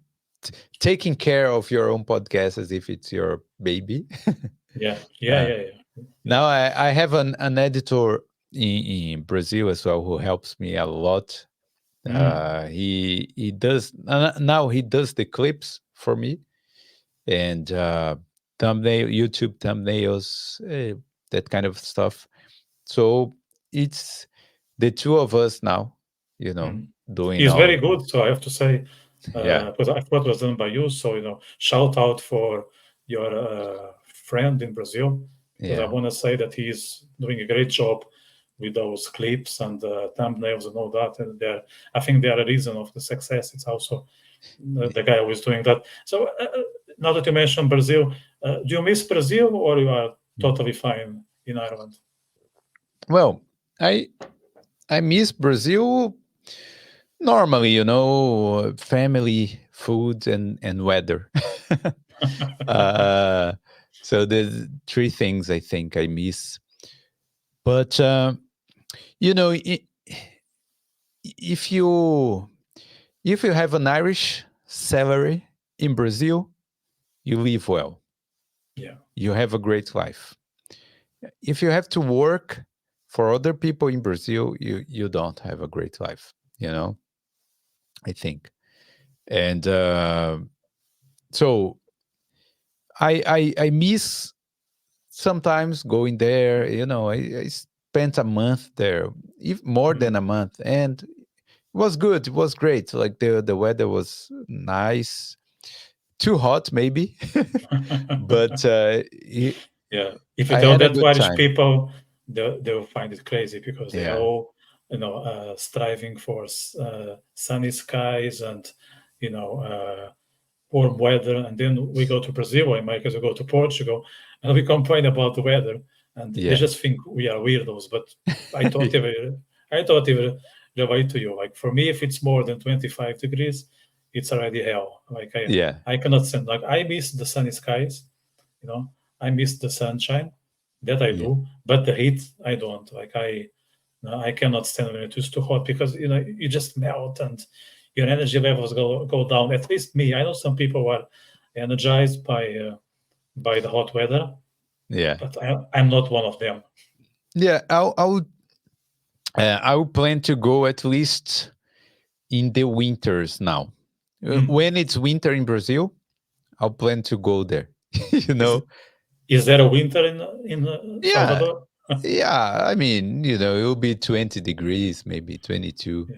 taking care of your own podcast as if it's your baby. yeah, yeah, uh, yeah, yeah, yeah. Now I have an editor in Brazil as well who helps me a lot. Mm, He does now he does the clips for me, and thumbnail YouTube thumbnails, that kind of stuff. So it's the two of us now, you know, mm. doing He's all very of good. So I have to say, yeah, because I thought it was done by you. So shout out for your friend in Brazil, because I yeah, want to say that he's doing a great job with those clips and thumbnails and all that. And I think they are a reason of the success. It's also the guy who is doing that. So now that you mentioned Brazil, do you miss Brazil or you are totally fine in Ireland? well, I I miss Brazil normally, you know, family, food, and weather. uh, So there's three things I think I miss. But you know, if you if you have an Irish salary in Brazil, you live well. Yeah. You have a great life. If you have to work for other people in Brazil, you don't have a great life. You know, I think. And so I miss sometimes going there. You know, I spent a month there, even more than Mm. a month, and it was good. It was great. Like the weather was nice. Too hot, maybe, but Yeah. If you I tell had a that to good Irish time. people, they'll find it crazy because they are Yeah, all, striving for sunny skies and, warm weather. And then we go to Brazil, or in my case, we go to Portugal, and we complain about the weather, and they yeah, just think we are weirdos. But I don't ever, I don't ever relate to you. Like for me, if it's more than 25 degrees, it's already hell. Like yeah, I cannot stand. Like I miss the sunny skies, you know. I miss the sunshine, that I yeah, do, but the heat I don't. Like no, I cannot stand when it is too hot because you just melt and your energy levels go down. At least me. I know some people are energized by the hot weather, yeah, but I'm not one of them. yeah. I will plan to go at least in the winters now. Mm. When it's winter in Brazil, I'll plan to go there. you Is know? is there a winter in Yeah, Salvador? yeah. I mean, it'll be 20 degrees, maybe 22. Yeah,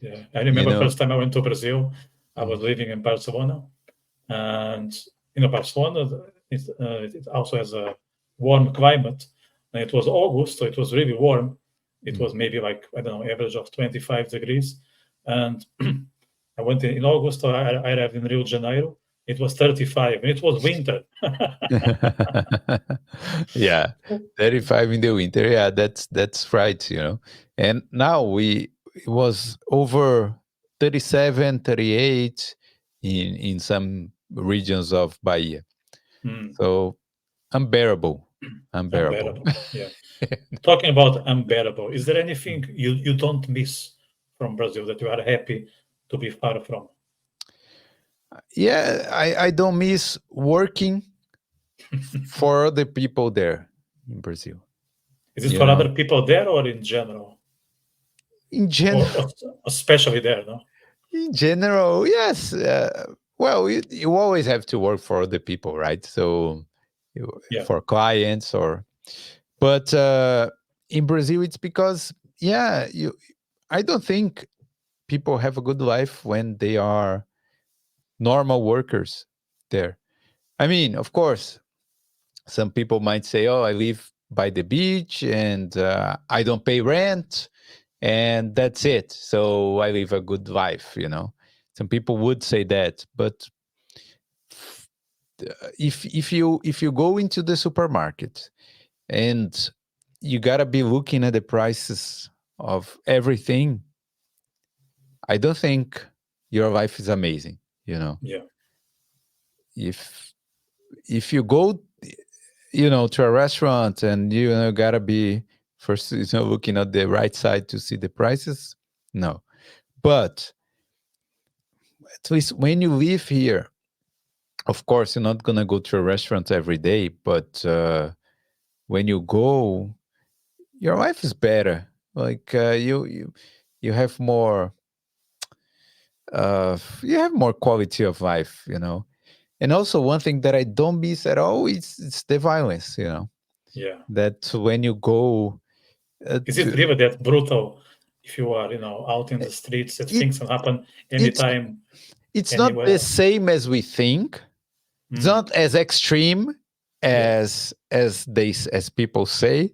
yeah. I You remember know? first time I went to Brazil. I Mm, was living in Barcelona, and Barcelona it also has a warm climate. And it was August, so it was really warm. It mm. was maybe like I don't know, average of 25 degrees. And I went in August. So I arrived in Rio de Janeiro. It was 35, and it was winter. Yeah, 35 in the winter. Yeah, that's right. And now it was over 37, 38 in some regions of Bahia. Mm, So unbearable. Unbearable. unbearable. Yeah. Talking about unbearable, is there anything you don't miss from Brazil that you are happy to be far from? Yeah, I don't miss working for other people there in Brazil. Is it You for know, other people there or in general, in or, general, or especially there? No. in general, yes. Well, you always have to work for other people, right? So, Yeah. for clients but in Brazil, it's because, yeah, I don't think people have a good life when they are normal workers there. I mean, of course, some people might say, "Oh, I live by the beach and I don't pay rent, and that's it. So I live a good life." Some people would say that, but if you go into the supermarket and you gotta be looking at the prices of everything, I don't think your life is amazing. You know, Yeah. if if you go, to a restaurant and gotta be first, looking at the right side to see the prices. No, but at least when you live here, of course, you're not gonna go to a restaurant every day, but when you go, your life is better. Like you have more, you have more quality of life. And also, one thing that I don't miss at all is it's the violence. Yeah. That when you go Is it to really that brutal if you are, out in the streets that it, things can happen it's anytime, it's not the anywhere? same as we think. It's Mm, not as extreme yeah. as people say,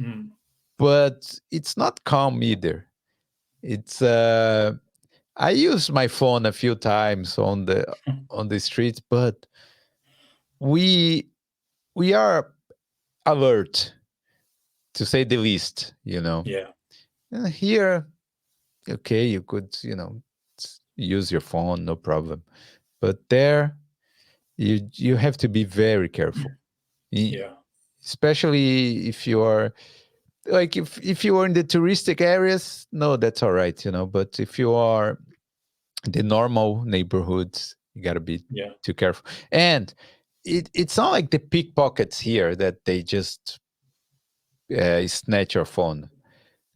Mm, but it's not calm either. It's I use my phone a few times on the streets, but we we are alert, to say the least. yeah. Here, okay, you could use your phone, no problem, but there you have to be very careful. E- Yeah. especially if you are like if you are in the touristic areas, no, that's all right, but if you are the normal neighborhoods, you got to be Yeah. too careful. And it's not like the pickpockets here that they just snatch your phone.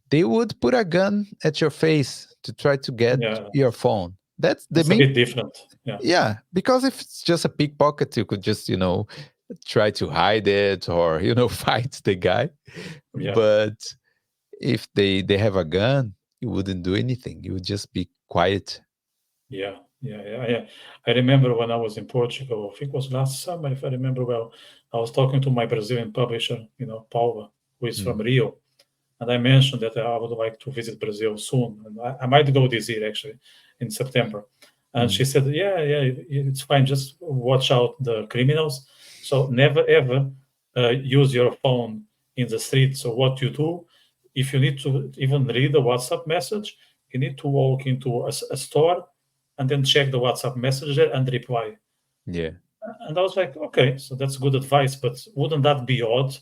They would put a gun at your face to try to get Yeah. your phone. That's the It's a main. bit different. Yeah. Yeah, because if it's just a pickpocket, you could just try to hide it or fight the guy. Yeah. But if they have a gun, you wouldn't do anything. You would just be quiet. Yeah. Yeah. Yeah. Yeah. I remember when I was in Portugal, I think it was last summer, if I remember well, I was talking to my Brazilian publisher, Paula, who is from Mm, Rio. And I mentioned that I would like to visit Brazil soon. And I might go this year, actually, in September. And she mm, said, yeah, yeah, it's fine. Just watch out the criminals. So never, ever use your phone in the street. So what you do, if you need to even read a WhatsApp message, you need to walk into a store and then check the WhatsApp message there and reply. yeah, And I was like, okay, so that's good advice, but wouldn't that be odd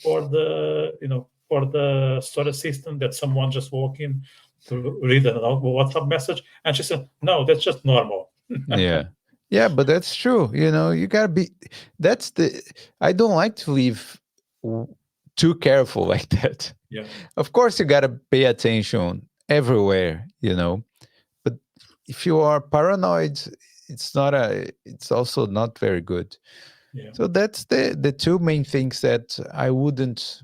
for the store assistant that someone just walk in to read an WhatsApp message? And she said, no, that's just normal. yeah, yeah. But that's true. You gotta be. That's the. I don't like to leave w- too careful like that. Yeah, Of course, you gotta pay attention everywhere. But if you are paranoid, it's also not very good. yeah, So that's the two main things that I wouldn't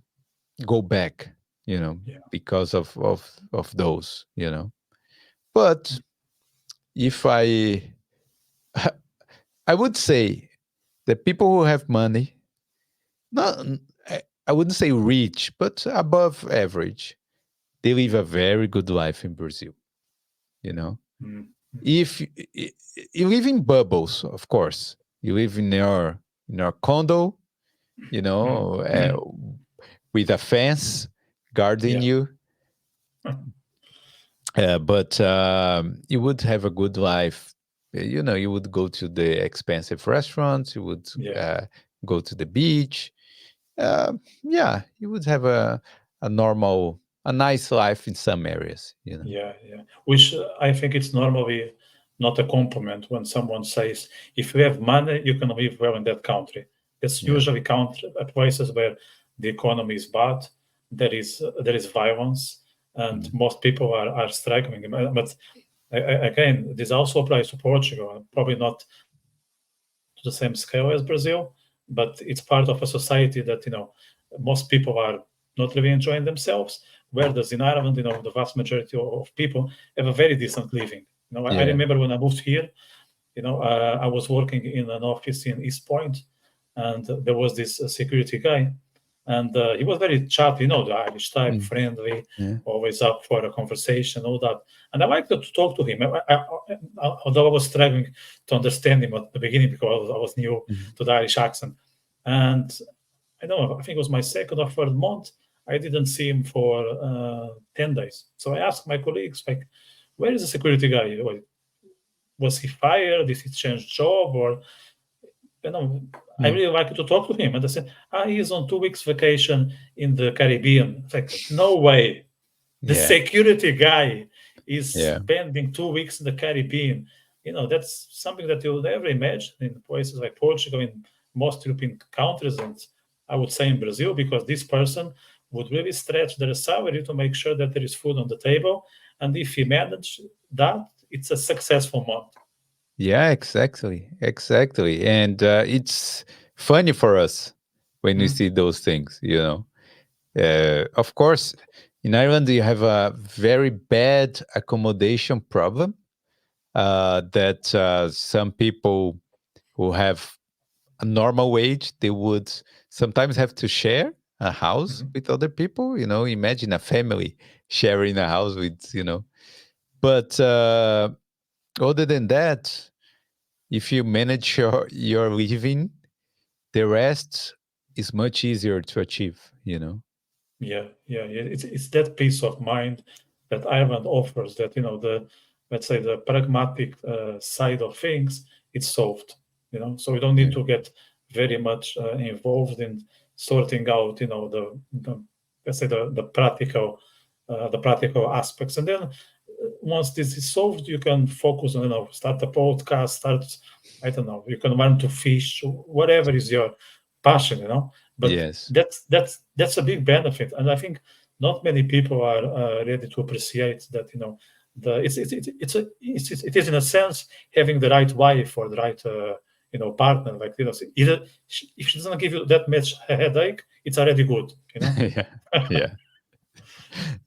go back, yeah, because of those. But if I would say that people who have money, not I wouldn't say rich, but above average, they live a very good life in Brazil, you know. mm, If you live in bubbles, of course, you live in your condo, you mm, know, uh, mm. with a fence guarding Yeah, you, but you would have a good life. You would go to the expensive restaurants. You would yeah. go to the beach. Yeah, you would have a nice life in some areas. Yeah, yeah. Which I think it's normally not a compliment when someone says, if you have money, you can live well in that country. It's Yeah. usually country places where the economy is bad, there is violence, and Mm. most people are struggling. But again, this also applies to Portugal. Probably not to the same scale as Brazil, but it's part of a society that most people are not really enjoying themselves. Whereas in Ireland, the vast majority of people have a very decent living. I Yeah. remember when I moved here, I was working in an office in East Point, and there was this security guy, and he was very chatty, the Irish type, Mm. friendly, Yeah. always up for a conversation, all that. And I liked to talk to him, although I was struggling to understand him at the beginning because I was new Mhm. to the Irish accent. And I don't know, I think it was my second or third month. I didn't see him for 10 days. So I asked my colleagues, like, where is the security guy? Was he fired? Did he change job? Or, you know, I Mm. really like to talk to him. And I said, he's on 2 weeks vacation in the Caribbean. It's like, no way. The Yeah. security guy is Yeah. spending 2 weeks in the Caribbean. That's something that you would never imagine in places like Portugal, in most European countries, and I would say in Brazil, because this person would really stretch their salary to make sure that there is food on the table. And if he managed that, it's a successful month. Yeah, exactly. Exactly. And it's funny for us when we Mm, see those things. Of course, in Ireland, you have a very bad accommodation problem that some people who have a normal wage, they would sometimes have to share a house mhm. with other people. Imagine a family sharing a house with. But other than that, if you manage your living, the rest is much easier to achieve. Yeah, yeah, yeah. It's that peace of mind that Ireland offers. That the let's say the pragmatic side of things, it's solved. So we don't need Yeah. to get very much involved in sorting out, the let's say the practical aspects. And then once this is solved, you can focus on, start a podcast, I don't know, you can learn to fish, whatever is your passion, But Yes. that's a big benefit, and I think not many people are ready to appreciate that. The it is in a sense having the right wife or the right partner. Like, either if she doesn't give you that much headache, it's already good. Yeah. Yeah.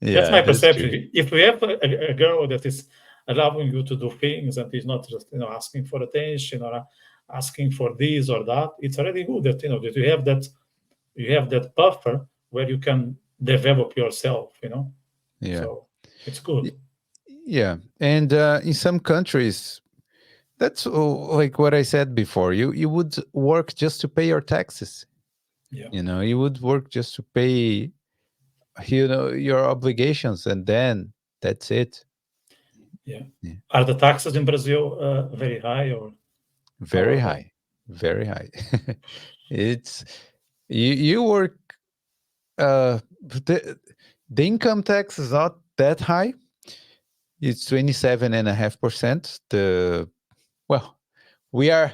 That's Yeah, my that's true. perception. If we have a girl that is allowing you to do things and is not just asking for attention or asking for this or that, it's already good that that you have that buffer where you can develop yourself. Yeah. So it's good. Y- Yeah. And in some countries, that's like what I said before. You would work just to pay your taxes. Yeah, You would work just to pay your obligations, and then that's it. yeah. Yeah. Are the taxes in Brazil very high, or how Very are they? high. Very high. It's you work the income tax is not that high. It's 27.5%. Well, we are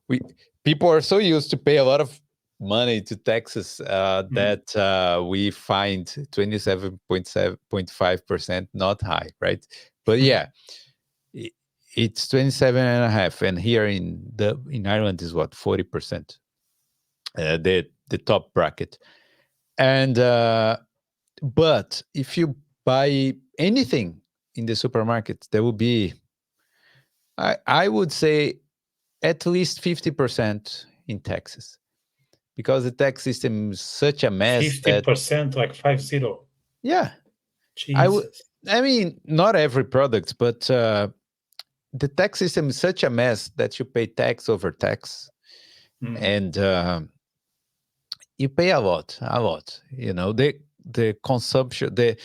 we people are so used to pay a lot of money to taxes Mm, that we find 27.5% not high, right? But yeah, i- it's 27.5, and here in Ireland is what, 40%, the top bracket. And but if you buy anything in the supermarket, there will be, I would say, at least 50% in taxes, because the tax system is such a mess that, 50%, like 50. yeah, I would. Jesus. I mean, not every product, but the tax system is such a mess that you pay tax over tax, Mm, and you pay a lot. The consumption, there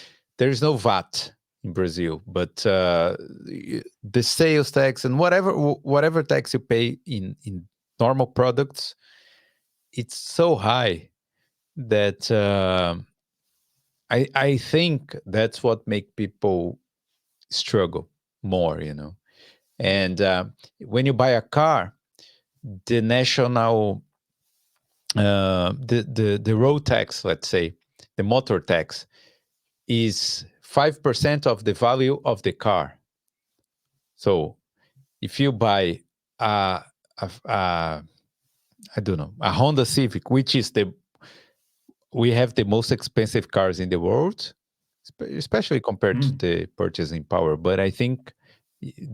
is no VAT in Brazil, but the sales tax and whatever tax you pay in normal products, it's so high that I think that's what make people struggle more. yeah. And when you buy a car, the national the road tax, let's say, the motor tax, is 5% of the value of the car. So if you buy a I don't know, a Honda Civic, which is we have the most expensive cars in the world, especially compared to Mm. the purchasing power. But I think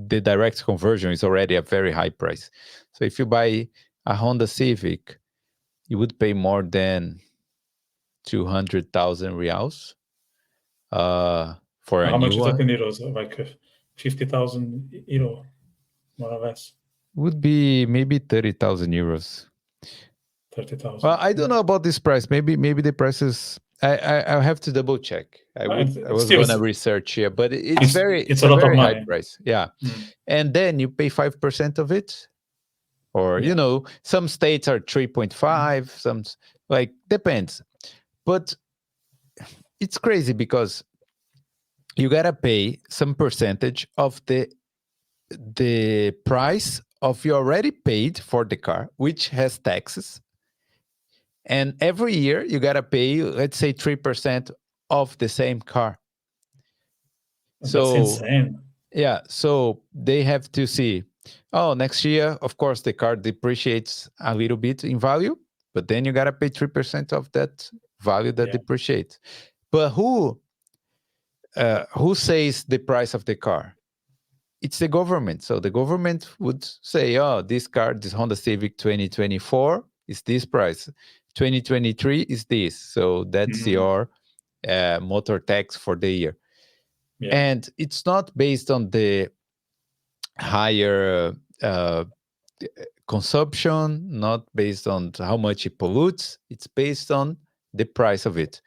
the direct conversion is already a very high price. So if you buy a Honda Civic, you would pay more than 200,000 reals for a How new much is that one. in euros? Like 50,000 euro, more or less. Would be maybe 30,000 euros. Well, 30,000. I don't Yeah. know about this price. Maybe the prices. I'll have to double check. I was Still, gonna research here, but it's it's a a lot of very high money. price. Yeah, Mm. and then you pay 5% of it, or Yeah. some states are 3.5, some like depends. But it's crazy because you gotta pay some percentage of the price of you already paid for the car, which has taxes. And every year you gotta pay, let's say, 3% of the same car. That's So insane. yeah, so they have to see. Oh, next year, of course, the car depreciates a little bit in value, but then you gotta pay 3% of that value that Yeah. depreciates. But who says the price of the car? It's the government. So the government would say, oh, this car, this Honda Civic 2024 is this price. 2023 is this. So that's Mm. your motor tax for the year. Yeah. And it's not based on the higher consumption, not based on how much it pollutes. It's based on the price of it.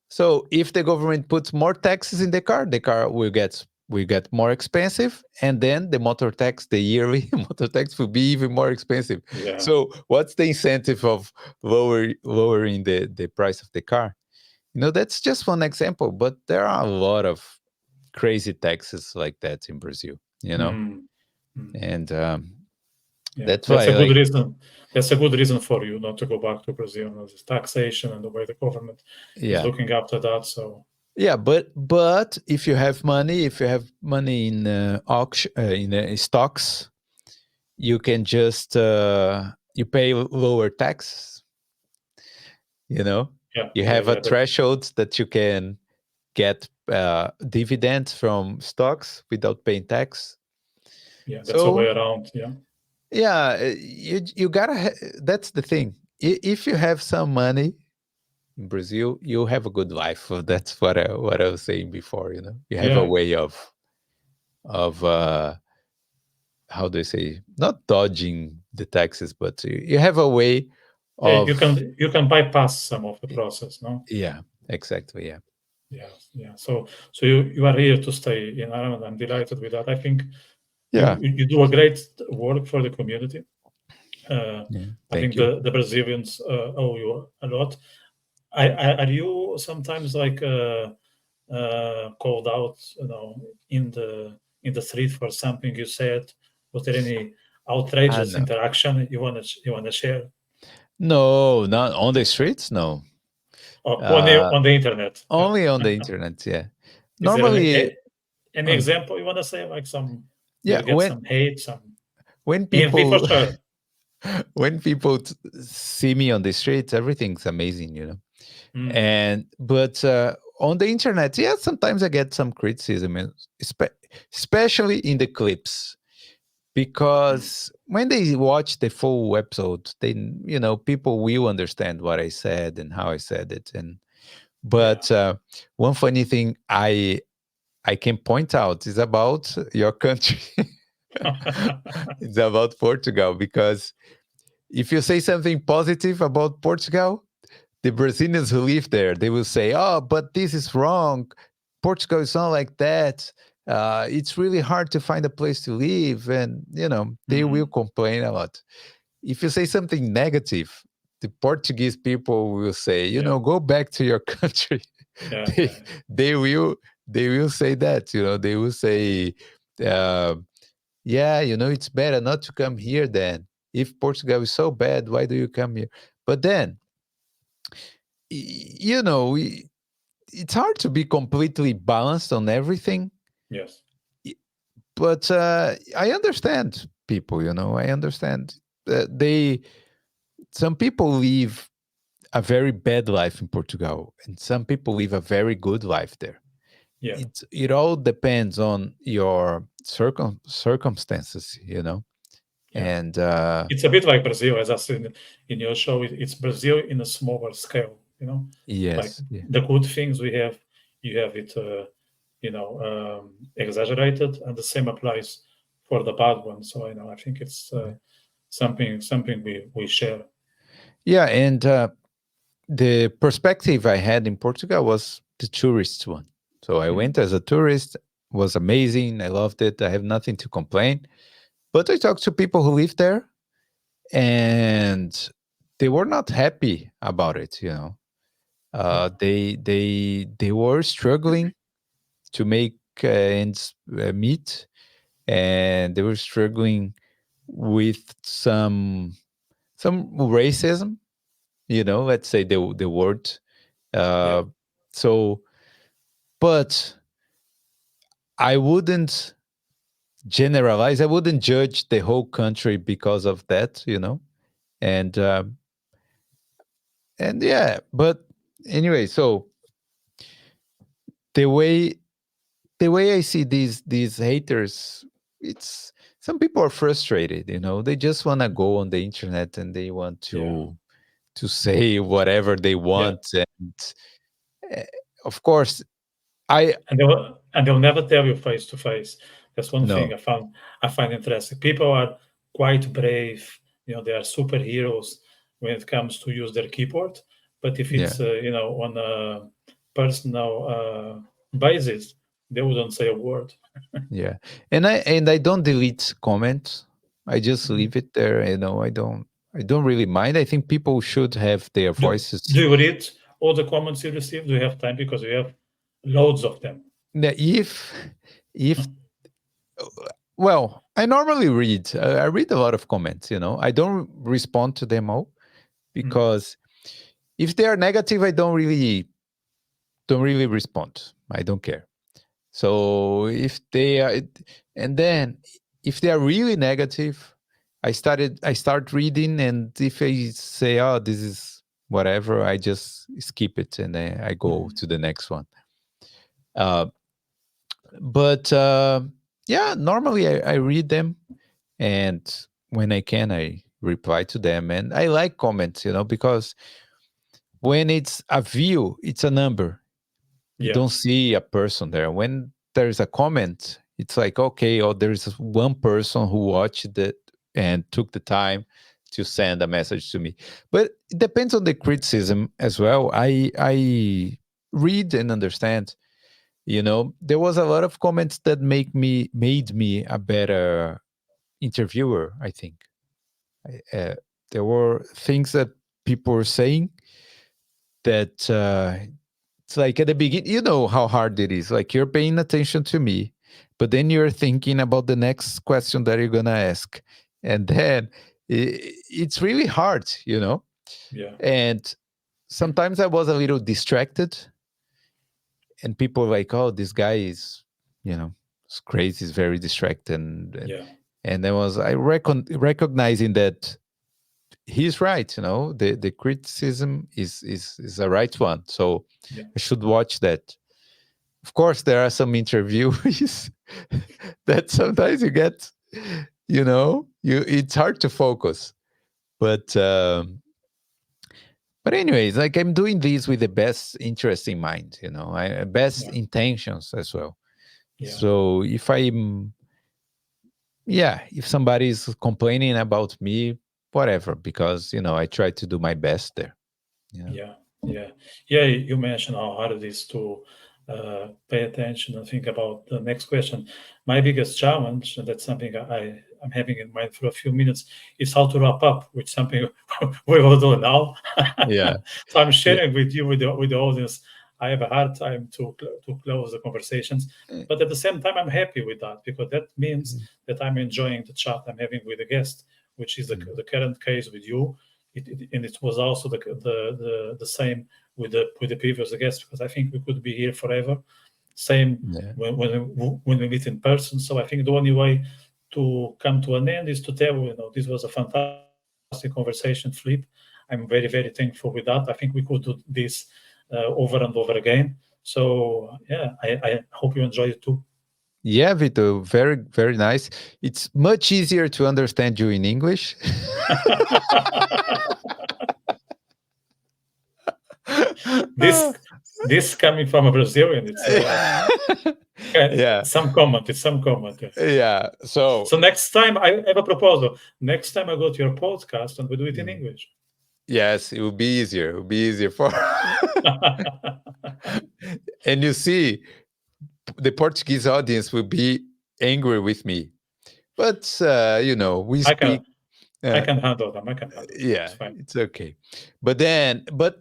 So if the government puts more taxes in the car will get we get more expensive, and then the motor tax, the yearly motor tax, will be even more expensive. Yeah. So what's the incentive of lowering the price of the car? That's just one example, but there are a lot of crazy taxes like that in Brazil. Mm. Mm. And Yeah, that's why, like, That's a good reason for you not to go back to Brazil. This taxation and the way the government is yeah. looking after that. So Yeah, but if you have money in auction, in stocks, you can just you pay lower taxes. You know, yeah, you yeah, have a yeah. threshold that you can get dividends from stocks without paying tax. That's a way So around. Yeah, yeah, you gotta. That's the thing. If you have some money in Brazil, you have a good life. So that's what I was saying before. You have a yeah, way of how do I say, not dodging the taxes, but you have a way yeah. of You can bypass some of the process. No. yeah, exactly, yeah, Yeah, yeah. So you are here to stay in Ireland. I'm delighted with that. I think yeah, you do a great work for the community. Uh, yeah. I Thank think you. the Brazilians owe you a lot. Are you sometimes like called out, in the street for something you said? Was there any outrageous No, interaction you wanna share? no, not on the streets. No, Or uh, on the internet? Yeah. only on the internet. Yeah, Is there normally, any uh, example you wanna say? Like some, did yeah. you get When some hate, some when envy for people sure? when people see me on the streets, everything's amazing. Mm, And but on the internet, yeah, sometimes I get some criticism, and especially in the clips, mm, because when they watch the full episode, they people will understand what I said and how I said it. And yeah. but one funny thing I can point out is about your country. It's about Portugal, because if you say something positive about Portugal, the Brazilians who live there, they will say, "Oh, but this is wrong. Portugal is not like that. It's really hard to find a place to live," and they will Mhm. complain a lot. If you say something negative, the Portuguese people will say, Yeah, "Go back to your country." yeah, they yeah, they will they will say that. They will say, uh, "Yeah, it's better not to come here then. If Portugal is so bad, why do you come here?" But then it's hard to be completely balanced on everything. yes, y- but I understand people. I understand that some people live a very bad life in Portugal, and some people live a very good life there. yeah, It all depends on your circumstances. yeah. And It's a bit like Brazil, as I said in your show. It's Brazil in a smaller scale. Like yes, yeah, the good things we have, you have it, exaggerated, and the same applies for the bad ones. So I think it's something we share. yeah. And the perspective I had in Portugal was the tourist one. So I Mm, went as a tourist, was amazing. I loved it. I have nothing to complain. But I talked to people who live there, and they were not happy about it. yeah, They were struggling to make ends meet, and they were struggling with some racism. Let's say the word. yeah, Uh, so but I wouldn't generalize. I wouldn't judge the whole country because of that. And yeah, but anyway, so the way the way I see these haters, it's some people are frustrated. They just want to go on the internet and they want yeah, to say whatever they yeah. want. And uh, of course, I And they'll never tell you face to face. That's one thing no, I find interesting. People are quite brave. They are superheroes when it comes to use their keyboard. But if yeah, it's on a personal basis, they wouldn't say a word. Yeah. And I don't delete comments. I just Mhm. leave it there, I don't really mind. I think people should have their Do voices. you read all the comments you receive? Do you have time? Because you have loads of them. Now, if well, I normally read. I read a lot of comments, I don't respond to them all Mm. because if they are negative, I don't really respond. I don't care. So if they are, and then if they are really negative, I start reading, and if I say, oh, this is whatever, I just skip it and then I go Mm. to the next one. Uh, but yeah, normally I read them, and when I can, I reply to them, and I like comments, because when it's a view, it's a number. You Yeah. don't see a person there. When there's a comment, it's like, okay, oh, there's one person who watched it and took the time to send a message to me. But it depends on the criticism as well. I read and understand. There was a lot of comments that made me a better interviewer, I think. There were things that people were saying that it's like at the beginning, you know how hard it is. Like you're paying attention to me, but then you're thinking about the next question that you're gonna ask, and then it's really hard. Yeah. And sometimes I was a little distracted, and people were like, "Oh, this guy is, you know, it's crazy. He's very distracted." Yeah. And then was I recognizing that he's right. The criticism is a right one. So Yeah. I should watch that. Of course, there are some interviews that sometimes you get, it's hard to focus. But anyways, like I'm doing this with the best interest in mind, best Yeah. intentions as well. Yeah. So if somebody is complaining about me, whatever, because I try to do my best there. Yeah. Yeah, yeah, yeah. You mentioned how hard it is to pay attention and think about the next question. My biggest challenge, and that's something I'm having in mind for a few minutes, is how to wrap up with something we will do now. Yeah. So I'm Yeah. sharing with you with the audience. I have a hard time to close the conversations, Eh, but at the same time, I'm happy with that because that means mm, that I'm enjoying the chat I'm having with the guest, which is mm, the current case with you. And it was also the same with the previous guest because I think we could be here forever. Same yeah. when we meet in person. So I think the only way to come to an end is to tell this was a fantastic conversation, Flip. I'm very thankful with that. I think we could do this over and over again. So yeah, I hope you enjoy it too. Yeah, Vito, very, very nice. It's much easier to understand you in English. this this coming from a Brazilian, it's Yeah, some comment. It's some comment. yeah. So, So next time I have a proposal. Next time I go to your podcast and we do it in mm, English. yes, it will be easier. It will be easier for. And you see, the Portuguese audience will be angry with me, but we I can speak. I Uh, can handle them. I can handle them. It's yeah, fine. it's okay. But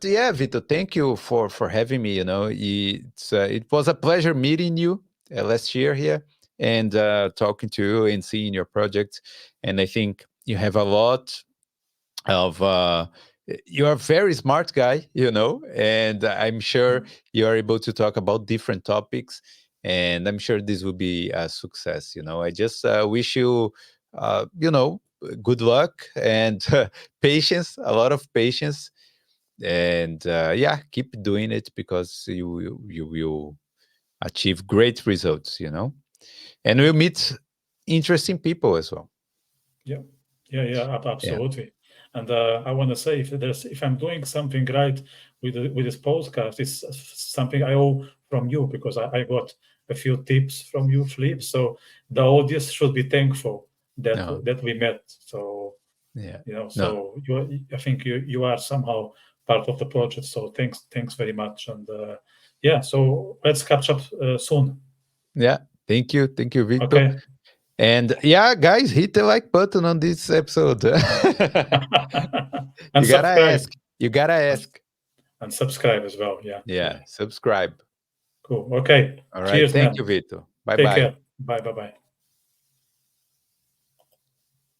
yeah, Vito, thank you for having me. It was a pleasure meeting you last year here, and talking to you and seeing your project. And I think you have a lot of you're a very smart guy, and I'm sure Mm. you are able to talk about different topics, and I'm sure this will be a success. I just wish you good luck and patience, a lot of patience, and yeah, keep doing it because you will achieve great results. And we'll Yeah. meet interesting people as well. Yeah. Yeah. Yeah. Absolutely. And I want to say if I'm doing something right with this podcast, it's something I owe from you because I got a few tips from you, Flip. So the audience should be thankful No. that we met. So Yeah. No. so I think you are somehow part of the project. So thanks very much. And yeah, so let's catch up soon. Yeah. Thank you. Thank you, Victor. Okay. And yeah, guys, hit the like button on this episode. And You gotta subscribe. ask. You gotta And, ask. and subscribe as well. Yeah. Yeah. Yeah. Subscribe. Cool. Okay. All right. Cheers, Thank man. you, Victor. Bye Take bye. care. Bye. Bye. Bye.